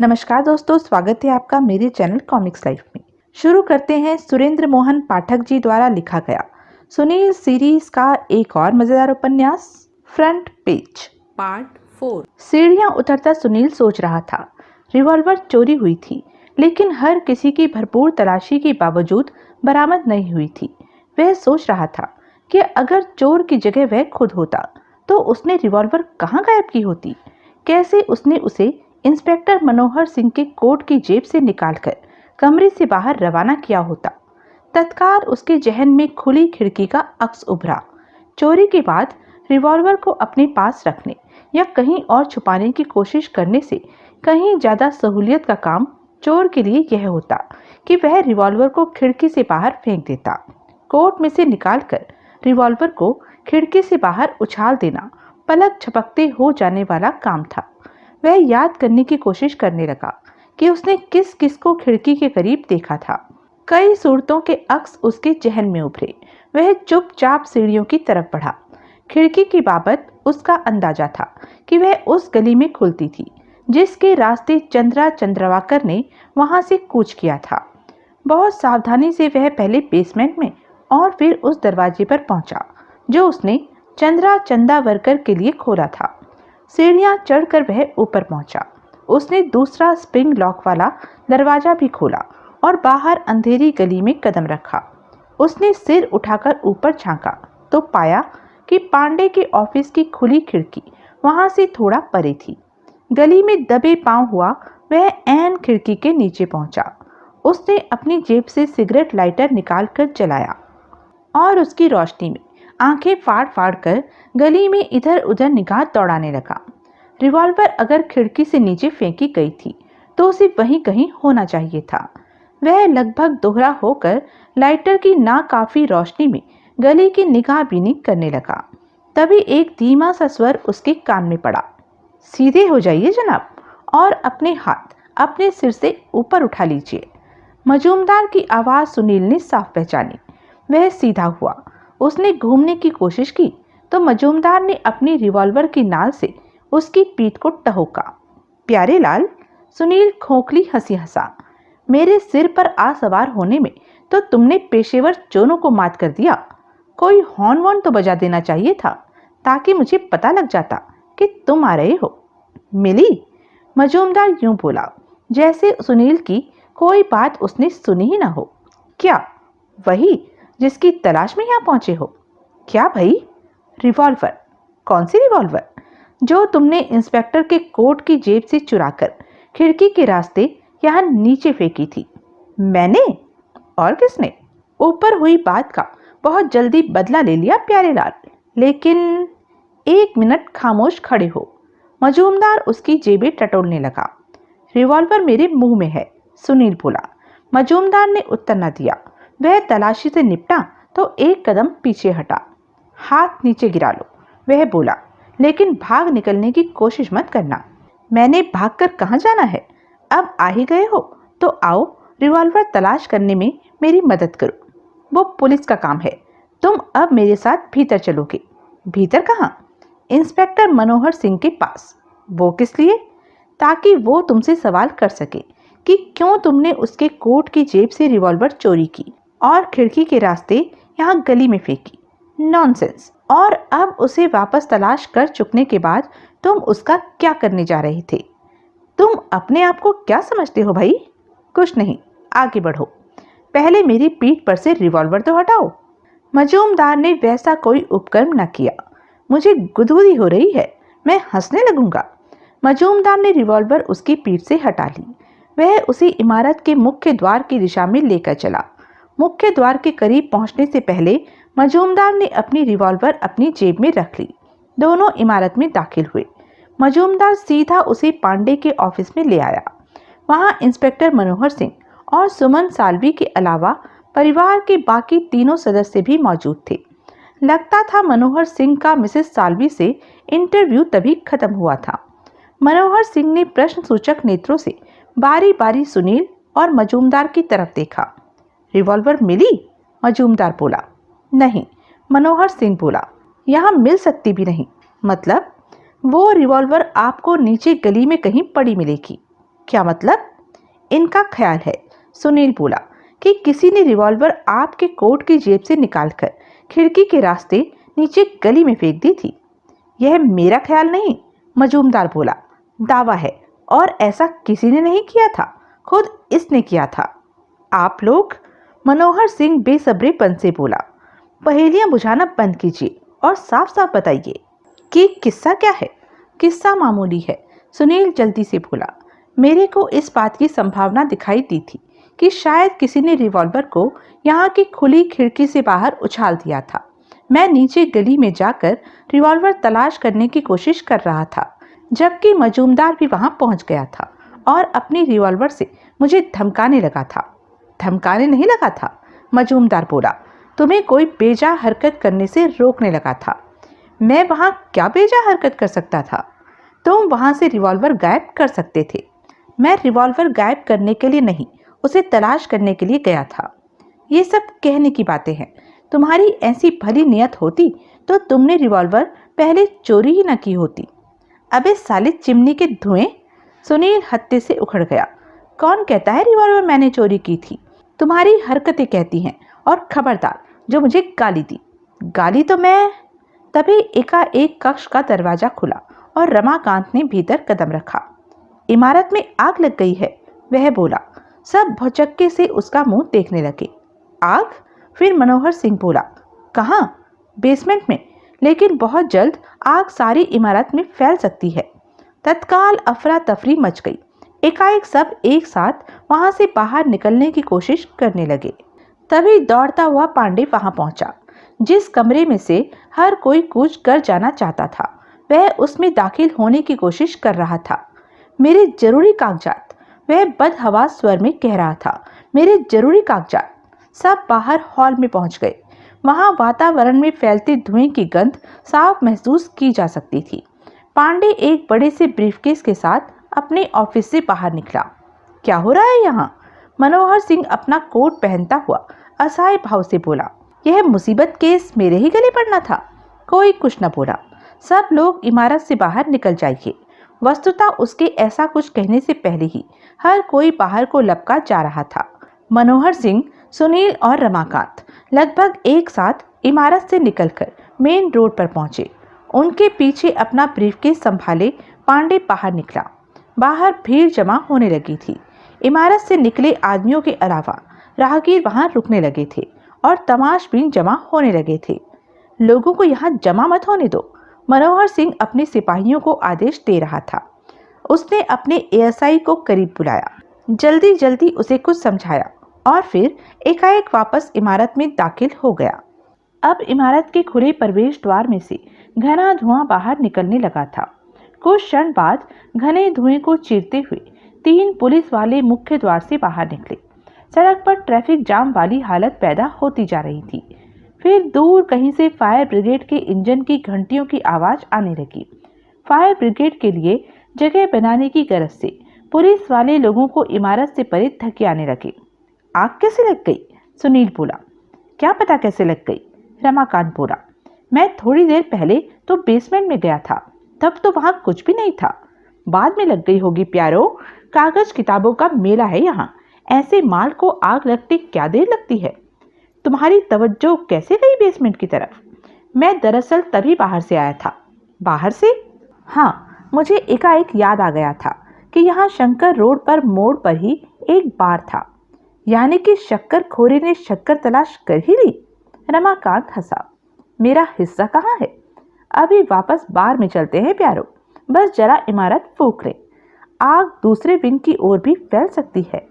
नमस्कार दोस्तों, स्वागत है आपका मेरे चैनल कॉमिक्स लाइफ में। शुरू करते हैं सुरेंद्र मोहन पाठक जी द्वारा लिखा गया सुनील सीरीज का एक और मजेदार उपन्यास फ्रंट पेज पार्ट 4। सीढ़ियां उतरता सुनील सोच रहा था। रिवॉल्वर चोरी हुई थी, लेकिन हर किसी की भरपूर तलाशी के बावजूद बरामद नहीं हुई थी। वह सोच रहा था कि अगर चोर की जगह वह खुद होता तो उसने रिवॉल्वर कहाँ गायब की होती। कैसे उसने उसे इंस्पेक्टर मनोहर सिंह के कोट की जेब से निकालकर कमरे से बाहर रवाना किया होता। तत्काल उसके जहन में खुली खिड़की का अक्स उभरा। चोरी के बाद रिवॉल्वर को अपने पास रखने या कहीं और छुपाने की कोशिश करने से कहीं ज्यादा सहूलियत का काम चोर के लिए यह होता कि वह रिवॉल्वर को खिड़की से बाहर फेंक देता। कोट में से निकालकर रिवॉल्वर को खिड़की से बाहर उछाल देना पलक झपकते हो जाने वाला काम था। वह याद करने की कोशिश करने लगा कि उसने किस किस को खिड़की के करीब देखा था। कई सूरतों के अक्स उसके जहन में उभरे। वह चुपचाप सीढ़ियों की तरफ बढ़ा। खिड़की की बाबत उसका अंदाजा था कि वह उस गली में खुलती थी जिसके रास्ते चंद्रा चंद्रवाकर ने वहां से कूच किया था। बहुत सावधानी से वह पहले बेसमेंट में और फिर उस दरवाजे पर पहुंचा जो उसने चंद्रा चंदावरकर के लिए खोला था। सीढ़ियां चढ़कर वह ऊपर पहुंचा। उसने दूसरा स्प्रिंग लॉक वाला दरवाजा भी खोला और बाहर अंधेरी गली में कदम रखा। उसने सिर उठाकर ऊपर झांका तो पाया कि पांडे के ऑफिस की खुली खिड़की वहां से थोड़ा परे थी। गली में दबे पांव हुआ वह ऐन खिड़की के नीचे पहुंचा। उसने अपनी जेब से सिगरेट लाइटर निकालकर जलाया और उसकी रोशनी में आंखें फाड़ फाड़ कर गली में इधर उधर निगाह दौड़ाने लगा। रिवॉल्वर अगर खिड़की से नीचे फेंकी गई थी तो उसे वहीं कहीं होना चाहिए था। वह लगभग दोहरा होकर लाइटर की नाकाफी रोशनी में गली की निगाहबीनी करने लगा। तभी एक धीमा सा स्वर उसके कान में पड़ा, सीधे हो जाइए जनाब और अपने हाथ अपने सिर से ऊपर उठा लीजिए। मजूमदार की आवाज सुनील ने साफ पहचानी। वह सीधा हुआ। उसने घूमने की कोशिश की तो मजूमदार ने अपनी रिवॉल्वर की नाल से उसकी पीठ को टहोका। प्यारे लाल, सुनील खोखली हंसी हंसा, मेरे सिर पर आ सवार होने में तो तुमने पेशेवर चोरों को मात कर दिया। कोई हॉर्न वॉर्न तो बजा देना चाहिए था ताकि मुझे पता लग जाता कि तुम आ रहे हो। मिली? मजूमदार यूं बोला जैसे सुनील की कोई बात उसने सुनी ही ना हो। क्या वही जिसकी तलाश में यहाँ पहुंचे हो? क्या भाई? रिवॉल्वर? कौन सी रिवॉल्वर? जो तुमने इंस्पेक्टर के कोट की जेब से चुराकर खिड़की के रास्ते यहाँ नीचे फेंकी थी। मैंने? और किसने? ऊपर हुई बात का बहुत जल्दी बदला ले लिया प्यारे लाल, लेकिन एक मिनट खामोश खड़े हो। मजूमदार उसकी जेबें टटोलने लगा। रिवॉल्वर मेरे मुंह में है, सुनील बोला। मजूमदार ने उत्तर न दिया। वह तलाशी से निपटा तो एक कदम पीछे हटा। हाथ नीचे गिरा लो, वह बोला, लेकिन भाग निकलने की कोशिश मत करना। मैंने भागकर कहाँ जाना है? अब आ ही गए हो तो आओ रिवॉल्वर तलाश करने में मेरी मदद करो। वो पुलिस का काम है। तुम अब मेरे साथ भीतर चलोगे। भीतर कहाँ? इंस्पेक्टर मनोहर सिंह के पास। वो किस लिए? ताकि वो तुमसे सवाल कर सके कि क्यों तुमने उसके कोट की जेब से रिवॉल्वर चोरी की और खिड़की के रास्ते यहाँ गली में फेंकी। नॉनसेंस। और अब उसे वापस तलाश कर चुकने के बाद तुम उसका क्या करने जा रहे थे? तुम अपने आप को क्या समझते हो भाई? कुछ नहीं, आगे बढ़ो। पहले मेरी पीठ पर से रिवॉल्वर तो हटाओ। मजूमदार ने वैसा कोई उपक्रम न किया। मुझे गुदगुदी हो रही है, मैं हंसने लगूंगा। मजूमदार ने रिवॉल्वर उसकी पीठ से हटा ली। वह उसी इमारत के मुख्य द्वार की दिशा में लेकर चला। मुख्य द्वार के करीब पहुंचने से पहले मजूमदार ने अपनी रिवॉल्वर अपनी जेब में रख ली। दोनों इमारत में दाखिल हुए। मजूमदार सीधा उसे पांडे के ऑफिस में ले आया। वहां इंस्पेक्टर मनोहर सिंह और सुमन साल्वी के अलावा परिवार के बाकी तीनों सदस्य भी मौजूद थे। लगता था मनोहर सिंह का मिसेस साल्वी से इंटरव्यू तभी खत्म हुआ था। मनोहर सिंह ने प्रश्न सूचक नेत्रों से बारी बारी सुनील और मजूमदार की तरफ देखा। रिवॉल्वर मिली? मजूमदार बोला। नहीं, मनोहर सिंह बोला। यहाँ मिल सकती भी नहीं। मतलब? वो रिवॉल्वर आपको नीचे गली में कहीं पड़ी मिलेगी। क्या मतलब? इनका ख्याल है, सुनील बोला, कि किसी ने रिवॉल्वर आपके कोट की जेब से निकालकर खिड़की के रास्ते नीचे गली में फेंक दी थी। यह मेरा ख्याल नहीं, मजूमदार बोला, दावा है, और ऐसा किसी ने नहीं किया था, खुद इसने किया था। आप लोग? मनोहर सिंह बेसब्रीपन से बोला, पहेलियां बुझाना बंद कीजिए और साफ साफ बताइए कि किस्सा क्या है। किस्सा मामूली है, सुनील जल्दी से बोला। मेरे को इस बात की संभावना दिखाई दी थी कि शायद किसी ने रिवॉल्वर को यहाँ की खुली खिड़की से बाहर उछाल दिया था। मैं नीचे गली में जाकर रिवॉल्वर तलाश करने की कोशिश कर रहा था, जबकि मजूमदार भी वहां पहुंच गया था और अपनी रिवॉल्वर से मुझे धमकाने लगा था। धमकाने नहीं लगा था, मजूमदार बोला, तुम्हें कोई बेजा हरकत करने से रोकने लगा था। मैं वहां क्या बेजा हरकत कर सकता था? तुम वहां से रिवॉल्वर गायब कर सकते थे। मैं रिवॉल्वर गायब करने के लिए नहीं, उसे तलाश करने के लिए गया था। ये सब कहने की बातें हैं। तुम्हारी ऐसी भली नियत होती तो तुमने रिवॉल्वर पहले चोरी ही न की होती। अबे साले चिमनी के धुएं! सुनील हत्ते से उखड़ गया। कौन कहता है रिवॉल्वर मैंने चोरी की थी? तुम्हारी हरकतें कहती हैं, और खबरदार जो मुझे गाली दी। गाली तो मैं। तभी एकाएक कक्ष का दरवाजा खुला और रमाकांत ने भीतर कदम रखा। इमारत में आग लग गई है, वह बोला। सब भौचक्के से उसका मुंह देखने लगे। आग? फिर मनोहर सिंह बोला, कहाँ? बेसमेंट में, लेकिन बहुत जल्द आग सारी इमारत में फैल सकती है। तत्काल अफरा तफरी मच गई। एकाएक सब एक साथ वहां से बाहर निकलने की कोशिश करने लगे। तभी दौड़ता हुआ पांडे वहां पहुंचा। जिस कमरे में से हर कोई कूच कर जाना चाहता था, वह उसमें दाखिल होने की कोशिश कर रहा था। मेरे जरूरी कागजात, वह बदहवास स्वर में कह रहा था, मेरे जरूरी कागजात। सब बाहर हॉल में पहुंच गए। वहां वातावरण में फैलते धुएं की गंध साफ महसूस की जा सकती थी। पांडे एक बड़े से ब्रीफकेस के साथ अपने ऑफिस से बाहर निकला। क्या हो रहा है यहाँ? मनोहर सिंह अपना कोट पहनता हुआ असहाय भाव से बोला। यह मुसीबत केस मेरे ही गले पड़ना था। कोई कुछ न बोला। सब लोग इमारत से बाहर निकल जाइए। वस्तुतः उसके ऐसा कुछ कहने से पहले ही हर कोई बाहर को लपका जा रहा था। मनोहर सिंह, सुनील और रमाकांत लगभग एक साथ इमारत से निकलकर मेन रोड पर पहुंचे। उनके पीछे अपना ब्रीफकेस संभाले पांडे बाहर निकला। बाहर भीड़ जमा होने लगी थी। इमारत से निकले आदमियों के अलावा राहगीर वहां रुकने लगे थे और तमाशबीन जमा होने लगे थे। लोगों को यहाँ जमा मत होने दो, मनोहर सिंह अपने सिपाहियों को आदेश दे रहा था। उसने अपने एएसआई को करीब बुलाया, जल्दी जल्दी उसे कुछ समझाया और फिर एकाएक वापस इमारत में दाखिल हो गया। अब इमारत के खुले प्रवेश द्वार में से घना धुआं बाहर निकलने लगा था। कुछ क्षण बाद घने धुएं को चीरते हुए 3 पुलिस वाले मुख्य द्वार से बाहर निकले। सड़क पर ट्रैफिक जाम वाली हालत पैदा होती जा रही थी। फिर दूर कहीं से फायर ब्रिगेड के इंजन की घंटियों की आवाज आने लगी। फायर ब्रिगेड के लिए जगह बनाने की गरज से पुलिस वाले लोगों को इमारत से परे धकेलने लगे। आग कैसे लग गई? सुनील बोला। क्या पता कैसे लग गई, रमाकांत बोला। मैं थोड़ी देर पहले तो बेसमेंट में गया था, तब तो वहां कुछ भी नहीं था। बाद में लग गई होगी प्यारो, कागज किताबों का मेला है यहाँ। ऐसे माल को आग लगते क्या देर लगती है? तुम्हारी तवज्जो कैसे गई बेसमेंट की तरफ? मैं दरअसल तभी बाहर से आया था। बाहर से? हाँ, मुझे एकाएक याद आ गया था कि यहाँ शंकर रोड पर मोड़ पर ही एक बार था। यानी कि शक्कर खोरे ने शक्कर तलाश कर ही ली। रमाकांत हंसा। मेरा हिस्सा कहाँ है? अभी वापस बार में चलते हैं प्यारो, बस जरा इमारत फूंक ले। आग दूसरे विंग की ओर भी फैल सकती है।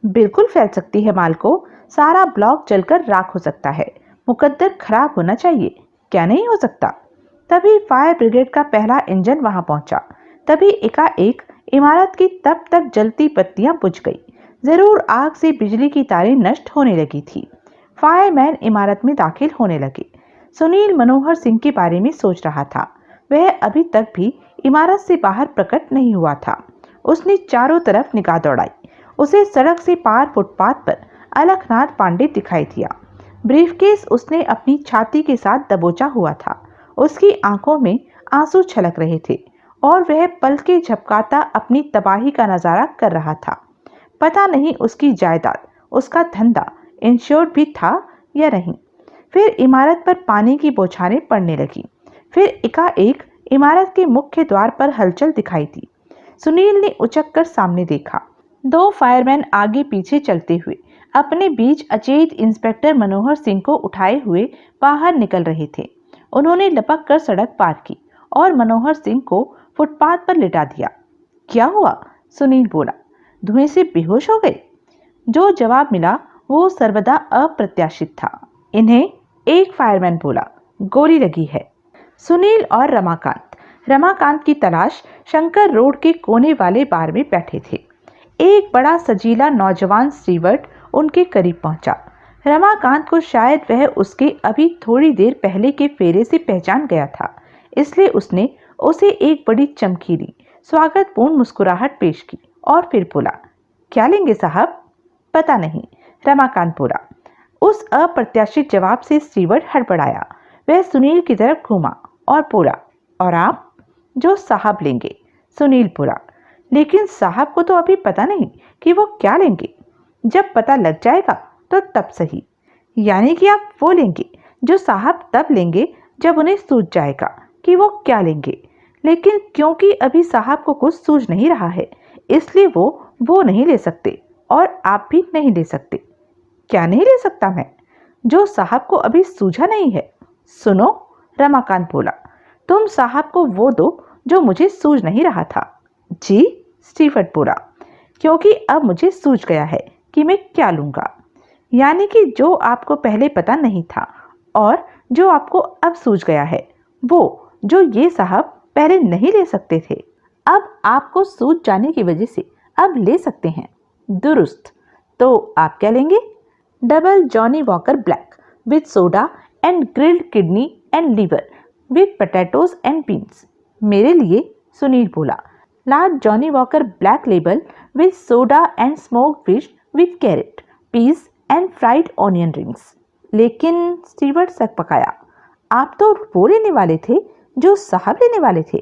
बिल्कुल फैल सकती है मालको, सारा ब्लॉक जलकर राख हो सकता है। मुकद्दर खराब होना चाहिए, क्या नहीं हो सकता? तभी फायर ब्रिगेड का पहला इंजन वहां पहुंचा। तभी एकाएक इमारत की तब तक जलती बत्तियां बुझ गई। जरूर आग से बिजली की तारें नष्ट होने लगी थी। फायरमैन इमारत में दाखिल होने लगे। सुनील मनोहर सिंह के बारे में सोच रहा था। वह अभी तक भी इमारत से बाहर प्रकट नहीं हुआ था। उसने चारों तरफ निगाह दौड़ाई। उसे सड़क से पार फुटपाथ पर अलखनाथ पांडे दिखाई दिया। ब्रीफकेस उसने अपनी छाती के साथ दबोचा हुआ था। उसकी आंखों में आंसू छलक रहे थे और वह पलके झपकाता अपनी तबाही का नजारा कर रहा था। पता नहीं उसकी जायदाद, उसका धंधा इंश्योर्ड भी था या नहीं। फिर इमारत पर पानी की बौछारें पड़ने लगी। फिर एकाएक इमारत के मुख्य द्वार पर हलचल दिखाई दी। सुनील ने उचक कर सामने देखा। 2 फायरमैन आगे पीछे चलते हुए अपने बीच अचेत इंस्पेक्टर मनोहर सिंह को उठाए हुए बाहर निकल रहे थे। उन्होंने लपक कर सड़क पार की और मनोहर सिंह को फुटपाथ पर लिटा दिया। क्या हुआ? सुनील बोला। धुएं से बेहोश हो गए? जो जवाब मिला वो सर्वदा अप्रत्याशित था। इन्हें एक फायरमैन बोला, गोली लगी है। सुनील और रमाकांत की तलाश शंकर रोड के कोने वाले बार में बैठे थे। एक बड़ा सजीला नौजवान स्टीवर्ट उनके करीब पहुंचा। रमाकांत को शायद वह उसके अभी थोड़ी देर पहले के फेरे से पहचान गया था, इसलिए उसने उसे एक बड़ी चमकीली स्वागतपूर्ण मुस्कुराहट पेश की और फिर बोला, क्या लेंगे साहब? पता नहीं, रमाकांत बोला। उस अप्रत्याशित जवाब से स्टीवर्ट हड़बड़ाया। वह सुनील की तरफ घूमा और बोला, और आप? जो साहब लेंगे, सुनील बोला। लेकिन साहब को तो अभी पता नहीं कि वो क्या लेंगे। जब पता लग जाएगा तो तब सही। यानी कि आप वो लेंगे जो साहब तब लेंगे जब उन्हें सूझ जाएगा कि वो क्या लेंगे। लेकिन क्योंकि अभी साहब को कुछ सूझ नहीं रहा है, इसलिए वो नहीं ले सकते और आप भी नहीं ले सकते। क्या नहीं ले सकता मैं? जो साहब को अभी सूझा नहीं है। सुनो, रमाकांत बोला, तुम साहब को वो दो जो मुझे सूझ नहीं रहा था। जी, स्टीवर्ट बोला, क्योंकि अब मुझे सूझ गया है कि मैं क्या लूंगा। यानी कि जो आपको पहले पता नहीं था और जो आपको अब सूझ गया है, वो जो ये साहब पहले नहीं ले सकते थे, अब आपको सूझ जाने की वजह से अब ले सकते हैं। दुरुस्त। तो आप क्या लेंगे? Double Johnnie Walker black with soda and grilled kidney and liver with potatoes and beans. मेरे लिए, सुनील बोला, large Johnnie Walker black label with soda and smoked fish with carrot, peas and fried onion rings. लेकिन Stewart सक पकाया, आप तो वो लेने वाले थे जो साहब लेने वाले थे।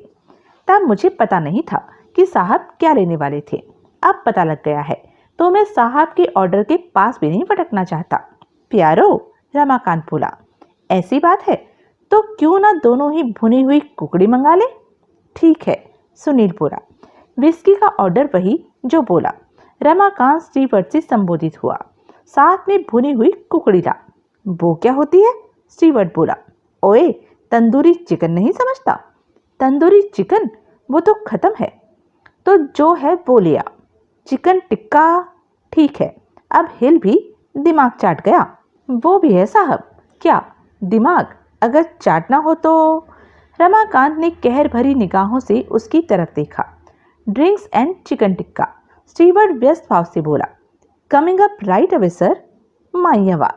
तब मुझे पता नहीं था कि साहब क्या लेने वाले थे। अब पता लग गया है तो मैं साहब के ऑर्डर के पास भी नहीं भटकना चाहता। प्यारो, रमाकांत बोला, ऐसी बात है तो क्यों ना दोनों ही भुनी हुई कुकड़ी मंगा ले? ठीक है, सुनील बोला। विस्की का ऑर्डर वही जो बोला। रमाकांत स्टीवर्ट से संबोधित हुआ। साथ में भुनी हुई कुकड़ी ला। वो क्या होती है? स्टीवर्ट बोला। ओए, तंदूरी चिकन नहीं समझता? तंदूरी चिकन वो तो खत्म है, तो जो है वो लिया। चिकन टिक्का। ठीक है, अब हिल भी दिमाग चाट गया। वो भी है साहब। क्या दिमाग अगर चाटना हो तो? रमाकांत ने कहर भरी निगाहों से उसकी तरफ देखा। Drinks and chicken tikka, Stewart व्यस्त भाव से बोला। Coming up right away sir. माइयावा,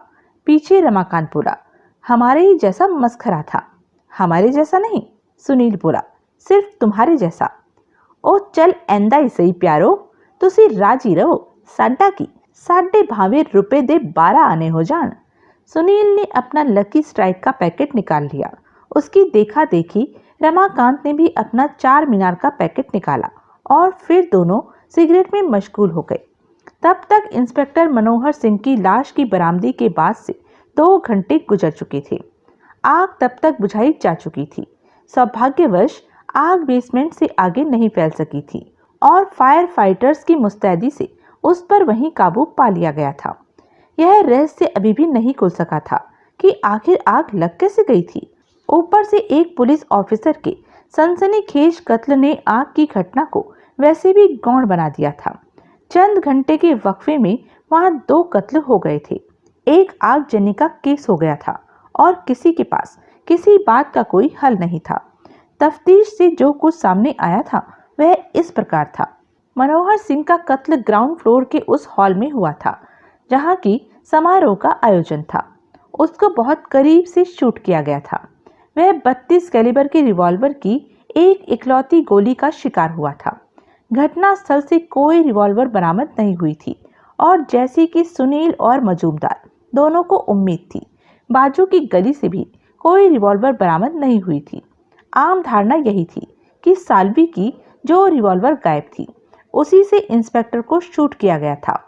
पीछे रमाकांत बोला। हमारे ही जैसा मस्खरा था। हमारे जैसा नहीं, सुनील बोला, सिर्फ तुम्हारे जैसा। ओ चल एंदा ही सही प्यारो, तुसी राजी रहो। साडा की साढ़े भावे रुपए दे 12 आने हो जान। सुनील ने अपना लकी स्ट्राइक का पैकेट निकाल लिया। उसकी देखा देखी रमाकांत ने भी अपना 4 मीनार का पैकेट निकाला और फिर दोनों सिगरेट में मशगूल हो गए। तब तक इंस्पेक्टर मनोहर सिंह की लाश की बरामदगी के बाद से 2 घंटे गुजर चुके थे। आग तब तक बुझाई जा चुकी थी। सौभाग्यवश आग बेसमेंट से आगे नहीं फैल सकी थी और फायर फाइटर्स की मुस्तैदी से उस पर वहीं काबू पा लिया गया था। यह रहस्य अभी भी नहीं खुल सका था कि आखिर आग लग कैसे गई थी। ऊपर से एक पुलिस ऑफिसर के सनसनीखेज कत्ल ने आग की घटना को वैसे भी गौण बना दिया था। चंद घंटे के वक्फे में वहां 2 कत्ल हो गए थे। एक आगजनी का केस हो गया था और किसी के पास किसी बात का कोई हल नहीं था। तफ्तीश से जो कुछ सामने आया था वह इस प्रकार था। मनोहर सिंह का कत्ल ग्राउंड फ्लोर के उस हॉल में हुआ था जहां की समारोह का आयोजन था। उसको बहुत करीब से शूट किया गया था। वह 32 कैलिबर के रिवॉल्वर की एक इकलौती गोली का शिकार हुआ था। घटनास्थल से कोई रिवॉल्वर बरामद नहीं हुई थी और जैसे कि सुनील और मजूमदार दोनों को उम्मीद थी, बाजू की गली से भी कोई रिवॉल्वर बरामद नहीं हुई थी। आम धारणा यही थी कि साल्वी की जो रिवॉल्वर गायब थी उसी से इंस्पेक्टर को शूट किया गया था।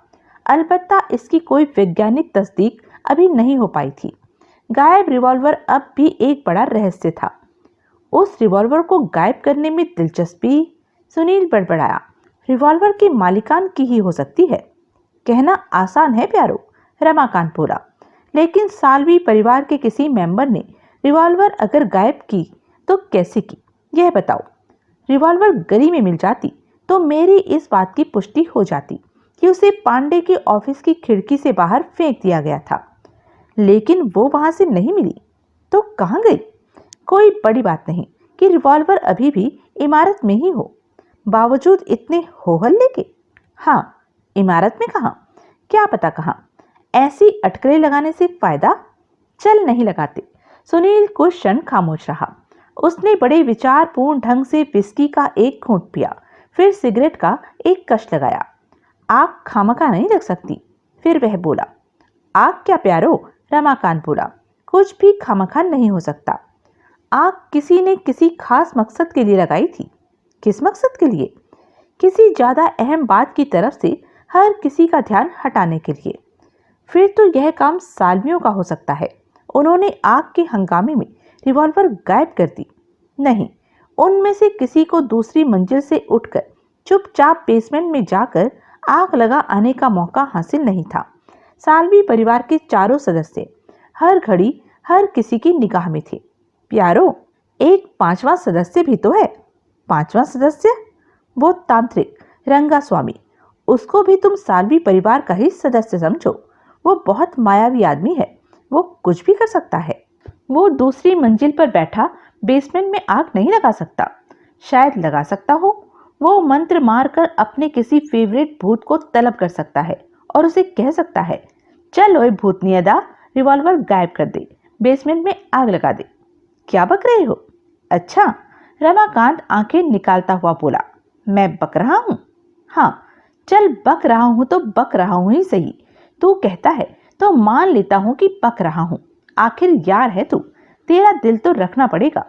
अलबत्ता इसकी कोई वैज्ञानिक तस्दीक अभी नहीं हो पाई थी। गायब रिवॉल्वर अब भी एक बड़ा रहस्य था। उस रिवॉल्वर को गायब करने में दिलचस्पी? सुनील बड़बड़ाया। रिवॉल्वर की मालिकान की ही हो सकती है। कहना आसान है प्यारो, रमाकांत बोला, लेकिन साल्वी परिवार के किसी मेंबर ने रिवॉल्वर अगर गायब की तो कैसे की, यह बताओ। रिवॉल्वर गली में मिल जाती तो मेरी इस बात की पुष्टि हो जाती कि उसे पांडे के ऑफिस की खिड़की से बाहर फेंक दिया गया था, लेकिन वो वहां से नहीं मिली। तो कहाँ गई? कोई बड़ी बात नहीं कि रिवॉल्वर अभी भी इमारत में ही हो, बावजूद इतने हो हल्ले के। हाँ, इमारत में कहाँ? क्या पता कहाँ। ऐसी अटकलें लगाने से फायदा? चल नहीं लगाते। सुनील कुछ क्षण खामोश रहा। उसने बड़े विचारपूर्ण ढंग से विस्की का एक घूंट पिया, फिर सिगरेट का एक कश लगाया। आग खामखा नहीं लग सकती। फिर वह बोला, आग क्या प्यारो? रमाकांत बोला, कुछ भी खामखा नहीं हो सकता। आग किसी ने किसी खास मकसद के लिए लगाई थी। किस मकसद के लिए? किसी ज्यादा अहम बात की तरफ से हर किसी का ध्यान हटाने के लिए। फिर तो यह काम साल्वियों का हो सकता है। उन्होंने आग के हंगामे में रिवॉल्वर गायब कर दी। नहीं, उनमें से किसी को दूसरी मंजिल से उठकर चुपचाप बेसमेंट में जाकर आग लगा आने का मौका हासिल नहीं था। साल्वी परिवार के चारों सदस्य हर घड़ी हर किसी की निगाह में थे। प्यारो, एक पांचवा सदस्य भी तो है। पांचवा सदस्य? वो तांत्रिक रंगास्वामी। उसको भी तुम साल्वी परिवार का ही सदस्य समझो। वो बहुत मायावी आदमी है। वो कुछ भी कर सकता है। वो दूसरी मंजिल पर बैठा बेसमेंट में आग नहीं लगा सकता। शायद लगा सकता हो। वो मंत्र मारकर अपने किसी फेवरेट भूत को तलब कर सकता है और उसे कह सकता है, चल ओए भूतनी अदा, रिवॉल्वर गायब कर दे, बेसमेंट में आग लगा दे। क्या बक रहे हो? अच्छा, रमाकांत आंखें निकालता हुआ बोला, मैं बक रहा हूँ? हाँ, चल बक रहा हूँ तो बक रहा हूँ ही सही। तू कहता है तो मान लेता हूँ कि बक रहा हूँ। आखिर यार है तू, तेरा दिल तो रखना पड़ेगा।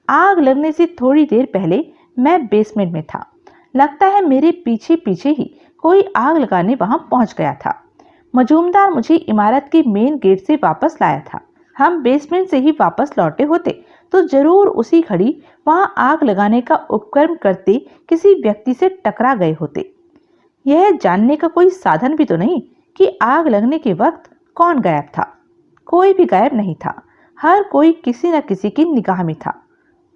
आग लगने से थोड़ी देर पहले मैं बेसमेंट में था। लगता है मेरे पीछे पीछे ही कोई आग लगाने वहां पहुंच गया था। मजूमदार मुझे इमारत के मेन गेट से वापस लाया था। हम बेसमेंट से ही वापस लौटे होते तो जरूर उसी घड़ी वहां आग लगाने का उपक्रम करते किसी व्यक्ति से टकरा गए होते। यह जानने का कोई साधन भी तो नहीं कि आग लगने के वक्त कौन गायब था। कोई भी गायब नहीं था। हर कोई किसी न किसी की निगाह में था।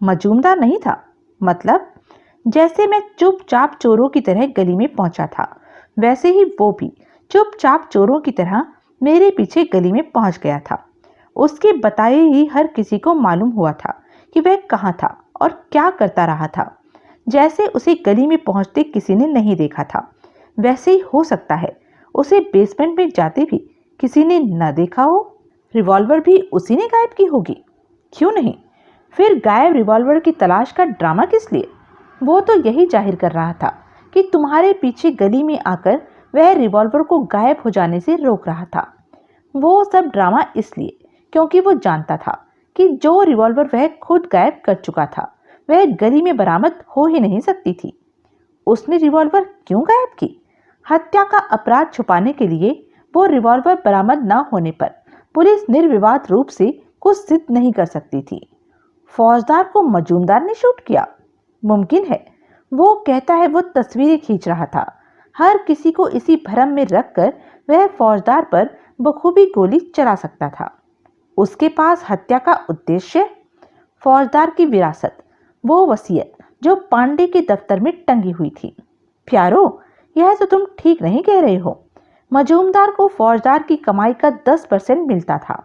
मजूमदार नहीं था? मतलब जैसे मैं चुपचाप चोरों की तरह गली में पहुंचा था, वैसे ही वो भी चुपचाप चोरों की तरह मेरे पीछे गली में पहुंच गया था। उसके बताए ही हर किसी को मालूम हुआ था कि वह कहाँ था और क्या करता रहा था। जैसे उसे गली में पहुंचते किसी ने नहीं देखा था, वैसे ही हो सकता है उसे बेसमेंट में जाते भी किसी ने न देखा हो। रिवॉल्वर भी उसी ने गायब की होगी। क्यों नहीं? फिर गायब रिवॉल्वर की तलाश का ड्रामा किस लिए? वो तो यही जाहिर कर रहा था कि तुम्हारे पीछे गली में आकर वह रिवॉल्वर को गायब हो जाने से रोक रहा था। वो सब ड्रामा इसलिए क्योंकि वो जानता था कि जो रिवॉल्वर वह खुद गायब कर चुका था वह गली में बरामद हो ही नहीं सकती थी। उसने रिवॉल्वर क्यों गायब की? हत्या का अपराध छुपाने के लिए। वो रिवॉल्वर बरामद न होने पर पुलिस निर्विवाद रूप से कुछ सिद्ध नहीं कर सकती थी। फौजदार को मजूमदार ने शूट किया? मुमकिन है। वो कहता है वो तस्वीरें खींच रहा था। हर किसी को इसी भ्रम में रखकर वह फौजदार पर बखूबी गोली चला सकता था। उसके पास हत्या का उद्देश्य? फौजदार की विरासत, वो वसीयत जो पांडे के दफ्तर में टंगी हुई थी। प्यारो, यह तो तुम ठीक नहीं कह रहे हो। मजूमदार को फौजदार की कमाई का 10% मिलता था,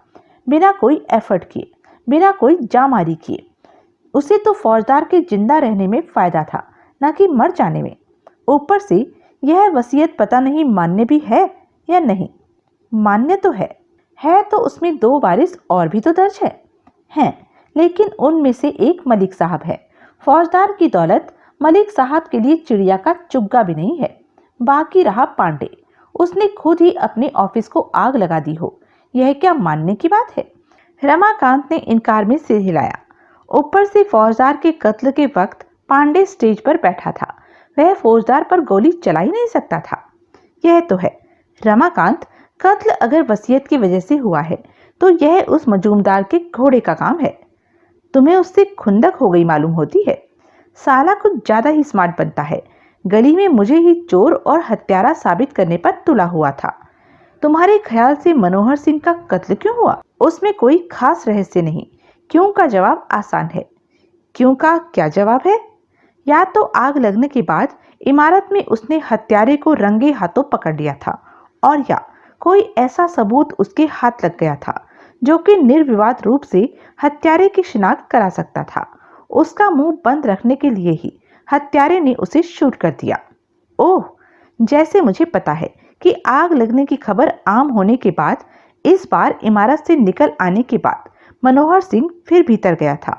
बिना कोई एफर्ट किए, बिना कोई जामारी किए। उसे तो फौजदार के जिंदा रहने में फायदा था, न कि मर जाने में। ऊपर से यह वसीयत पता नहीं मान्य भी है या नहीं। मान्य तो है तो उसमें 2 वारिस और भी तो दर्ज हैं, लेकिन उनमें से एक मलिक साहब है। फौजदार की दौलत मलिक साहब के लिए चिड़िया का चुग्गा भी नहीं है। बाकी रहा पांडे, उसने खुद ही अपने ऑफिस को आग लगा दी हो। यह क्या मानने की बात है? रमाकांत ने इनकार में सिर हिलाया। ऊपर से फौजदार के कत्ल के वक्त पांडे स्टेज पर बैठा था। वह फौजदार पर गोली चला ही नहीं सकता था। यह तो है रमाकांत, कत्ल अगर वसीयत की वजह से हुआ है तो यह उस मजूमदार के घोड़े का काम है। तुम्हें उससे खुंदक हो गई मालूम होती है। साला कुछ ज्यादा ही स्मार्ट बनता है। गली में मुझे ही चोर और हत्यारा साबित करने पर तुला हुआ था। तुम्हारे ख्याल से मनोहर सिंह का कत्ल क्यों हुआ? उसमें कोई खास रहस्य नहीं। क्यों का जवाब आसान है। क्यों का क्या जवाब है? या तो आग लगने के बाद इमारत में उसने हत्यारे को रंगे हाथों पकड़ लिया था, और या कोई ऐसा सबूत उसके हाथ लग गया था जो कि निर्विवाद रूप से हत्यारे की शिनाख्त करा सकता था। उसका मुंह बंद रखने के लिए ही हत्यारे ने उसे शूट कर दिया। ओह, जैसे मुझे पता है कि आग लगने की खबर आम होने के बाद इस बार इमारत से निकल आने के बाद मनोहर सिंह फिर भीतर गया था,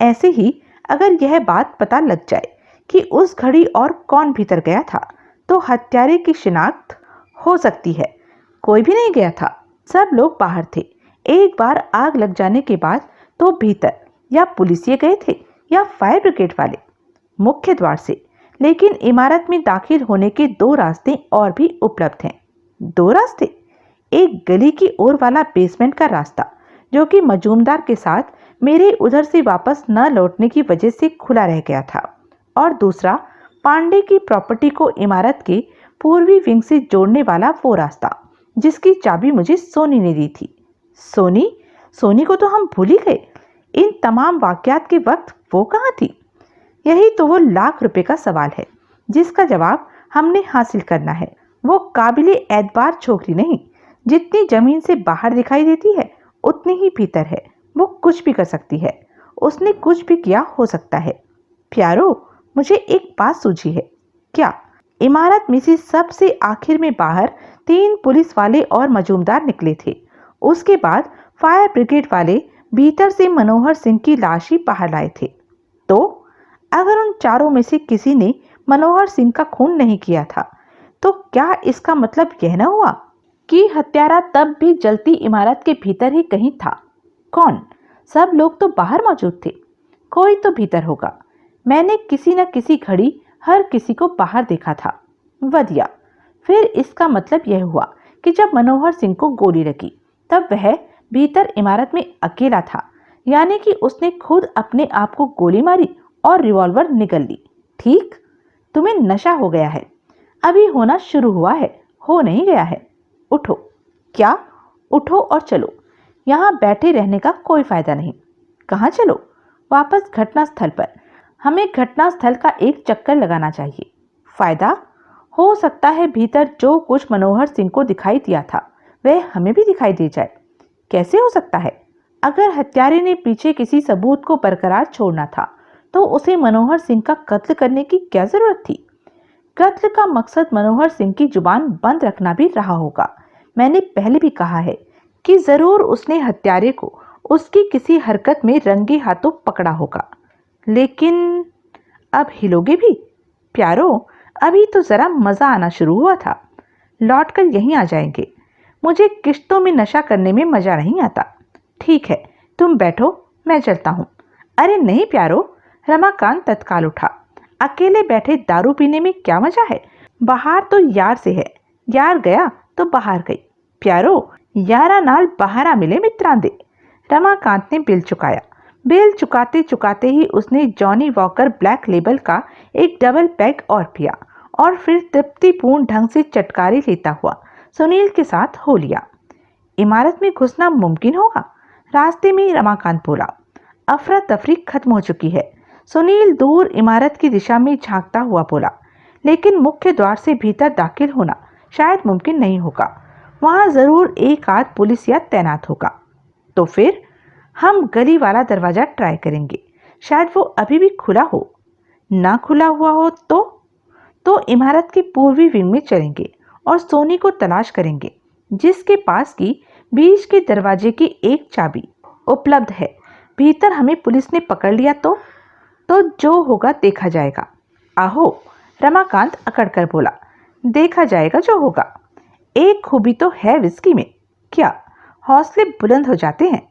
ऐसे ही अगर यह बात पता लग जाए कि उस घड़ी और कौन भीतर गया था तो हत्यारे की शिनाख्त हो सकती है। कोई भी नहीं गया था, सब लोग बाहर थे। एक बार आग लग जाने के बाद तो भीतर या पुलिसिये गए थे या फायर ब्रिगेड वाले, मुख्य द्वार से। लेकिन इमारत में दाखिल होने के दो रास्ते और भी उपलब्ध हैं। दो रास्ते? एक गली की ओर वाला बेसमेंट का रास्ता जो कि मजूमदार के साथ मेरे उधर से वापस न लौटने की वजह से खुला रह गया था, और दूसरा पांडे की प्रॉपर्टी को इमारत के पूर्वी विंग से जोड़ने वाला वो रास्ता जिसकी चाबी मुझे सोनी ने दी थी। सोनी? सोनी को तो हम भूल ही गए। इन तमाम वाकयात के वक्त वो कहाँ थी? यही तो वो लाख रुपए का सवाल है जिसका जवाब हमने हासिल करना है। वो काबिले एतबार छोकरी नहीं। जितनी जमीन से बाहर दिखाई देती है उतनी ही भीतर है। वो कुछ भी कर सकती है। उसने कुछ भी किया हो सकता है। प्यारो, मुझे एक बात सूझी है। क्या? इमारत में से सबसे आखिर में बाहर 3 पुलिस वाले और मजूमदार निकले थे। उसके बाद फायर ब्रिगेड वाले भीतर से मनोहर सिंह की लाश ही बाहर लाए थे। तो अगर उन चारों में से किसी ने मनोहर सिंह का खून नहीं किया था तो क्या इसका मतलब यह न हुआ कि हत्यारा तब भी जलती इमारत के भीतर ही कहीं था? कौन? सब लोग तो बाहर मौजूद थे। कोई तो भीतर होगा। मैंने किसी न किसी घड़ी हर किसी को बाहर देखा था। वधिया। फिर इसका मतलब यह हुआ कि जब मनोहर सिंह को गोली लगी तब वह भीतर इमारत में अकेला था, यानी कि उसने खुद अपने आप को गोली मारी और रिवॉल्वर निगल ली। ठीक? तुम्हें नशा हो गया है। अभी होना शुरू हुआ है, हो नहीं गया है। उठो। क्या? उठो और चलो। यहाँ बैठे रहने का कोई फायदा नहीं। कहाँ चलो? वापस घटनास्थल पर। हमें घटनास्थल का एक चक्कर लगाना चाहिए। फायदा? हो सकता है भीतर जो कुछ मनोहर सिंह को दिखाई दिया था वह हमें भी दिखाई दे जाए। कैसे हो सकता है? अगर हत्यारे ने पीछे किसी सबूत को बरकरार छोड़ना था तो उसे मनोहर सिंह का कत्ल करने की क्या जरूरत थी? कत्ल का मकसद मनोहर सिंह की जुबान बंद रखना भी रहा होगा। मैंने पहले भी कहा है कि जरूर उसने हत्यारे को उसकी किसी हरकत में रंगे हाथों पकड़ा होगा। लेकिन अब हिलोगे भी? प्यारो, अभी तो जरा मजा आना शुरू हुआ था। लौटकर यहीं आ जाएंगे। मुझे किश्तों में नशा करने में मजा नहीं आता। ठीक है, तुम बैठो, मैं चलता हूँ। अरे नहीं प्यारो, रमाकांत तत्काल उठा। अकेले बैठे दारू पीने में क्या मजा है? बाहर तो यार से है। यार गया तो बाहर गई। प्यारो, यारा नाल बहारा मिले मित्रांदे। रमाकांत ने बिल चुकाया। बिल चुकाते चुकाते ही उसने जॉनी वॉकर ब्लैक लेबल का एक डबल पैक और पिया, और फिर तृप्तिपूर्ण ढंग से चटकारे लेता हुआ सुनील के साथ हो लिया। इमारत में घुसना मुमकिन होगा? रास्ते में रमाकांत बोला। अफरा तफरी खत्म हो चुकी है। सुनील दूर इमारत की दिशा में झांकता हुआ बोला। लेकिन मुख्य द्वार से भीतर दाखिल होना शायद मुमकिन नहीं होगा। वहां जरूर एक आध पुलिसिया तैनात होगा। तो फिर हम गली वाला दरवाजा ट्राई करेंगे। शायद वो अभी भी खुला हो। ना खुला हुआ हो तो इमारत के पूर्वी विंग में चलेंगे और सोनी को तलाश करेंगे जिसके पास की बीच के दरवाजे की एक चाबी उपलब्ध है। भीतर हमें पुलिस ने पकड़ लिया तो जो होगा देखा जाएगा। आहो, रमाकांत अकड़कर बोला। देखा जाएगा जो होगा। एक खूबी तो है विस्की में। क्या? हौसले बुलंद हो जाते हैं।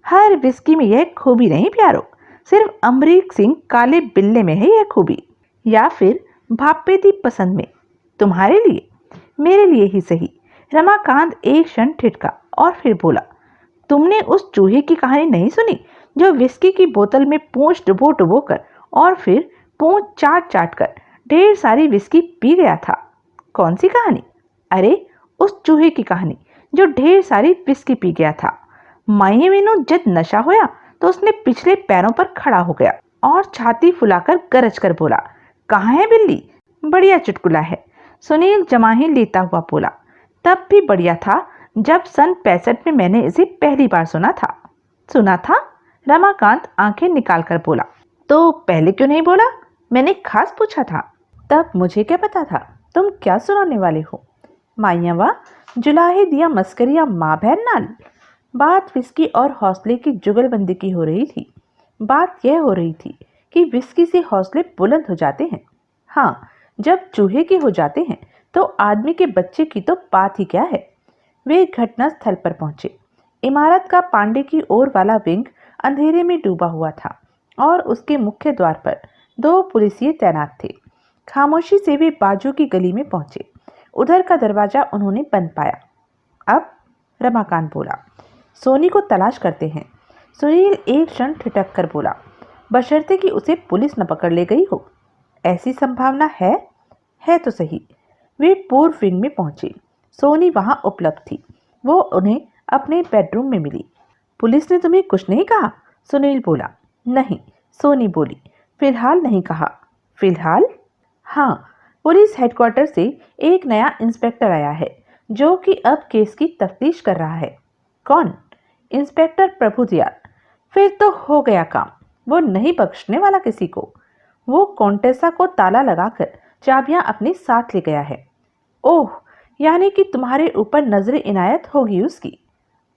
हर विस्की में यह खूबी नहीं प्यारो। सिर्फ अमरीक सिंह काले बिल्ले में है यह खूबी, या फिर भापेती पसंद में? तुम्हारे लिए, मेरे लिए ही सही। रमाकांत एक क्षण ठिठका और फिर बोला, तुमने उस चूहे की कहानी नहीं सुनी जो विस्की की बोतल में पूंछ डुबो डुबो कर और फिर पूंछ चाट चाट कर ढेर सारी विस्की पी गया था? कौन सी कहानी? अरे उस चूहे की कहानी जो ढेर सारी विस्की पी गया था। माये मीनू जब नशा होया तो उसने पिछले पैरों पर खड़ा हो गया और छाती फुलाकर गरज कर बोला, कहाँ है बिल्ली? बढ़िया चुटकुला है, सुनील जमाही लेता हुआ बोला। तब भी बढ़िया था जब सन 65 में मैंने इसे पहली बार सुना था। सुना था? रमाकांत आंखें निकाल कर बोला। तो पहले क्यों नहीं बोला? मैंने खास पूछा था। तब मुझे क्या पता था तुम क्या सुनाने वाले हो? माइयावा जुलाहे दिया मस्करिया माँ बहन नाल। बात विस्की और हौसले की जुगलबंदी की हो रही थी। बात यह हो रही थी कि विस्की से हौसले बुलंद हो जाते हैं। हाँ, जब चूहे के हो जाते हैं तो आदमी के बच्चे की तो बात ही क्या है। वे घटना स्थल पर पहुंचे। इमारत का पांडे की ओर वाला विंग अंधेरे में डूबा हुआ था और उसके मुख्य द्वार पर 2 पुलिसिये तैनात थे। खामोशी से वे बाजू की गली में पहुंचे। उधर का दरवाजा उन्होंने बंद पाया। अब? रमाकांत बोला। सोनी को तलाश करते हैं। सुनील एक क्षण ठिठक कर बोला, बशर्ते कि उसे पुलिस न पकड़ ले गई हो। ऐसी संभावना है? है तो सही। वे पूर्व विंग में पहुंचे। सोनी वहां उपलब्ध थी। वो उन्हें अपने बेडरूम में मिली। पुलिस ने तुम्हें कुछ नहीं कहा? सुनील बोला। नहीं, सोनी बोली, फिलहाल नहीं कहा। फिलहाल? हाँ, पुलिस हेडक्वार्टर से एक नया इंस्पेक्टर आया है जो कि अब केस की तफ्तीश कर रहा है। कौन? इंस्पेक्टर प्रभुदयाल। फिर तो हो गया काम। वो नहीं बख्शने वाला किसी को। वो कॉन्टेसा को ताला लगाकर चाबियां अपने साथ ले गया है। ओह, यानी कि तुम्हारे ऊपर नजर इनायत होगी उसकी।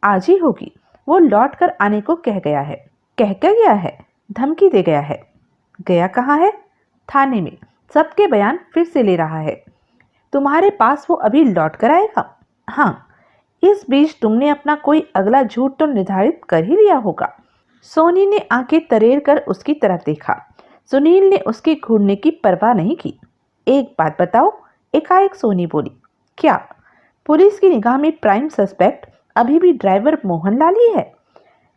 आज ही होगी। वो लौट कर आने को कह गया है। कह क्या गया है? धमकी दे गया है। गया कहाँ है? थाने में। सबके बयान फिर से ले रहा है। तुम्हारे पास वो अभी लौट कर आएगा? हाँ। इस बीच तुमने अपना कोई अगला झूठ तो निर्धारित कर ही लिया होगा। सोनी ने आंखें तरेर कर उसकी तरफ देखा। सुनील ने उसके घूरने की परवाह नहीं की। एक बात बताओ, एकाएक सोनी बोली। क्या? पुलिस की निगाह में प्राइम सस्पेक्ट अभी भी ड्राइवर मोहनलाल ही है,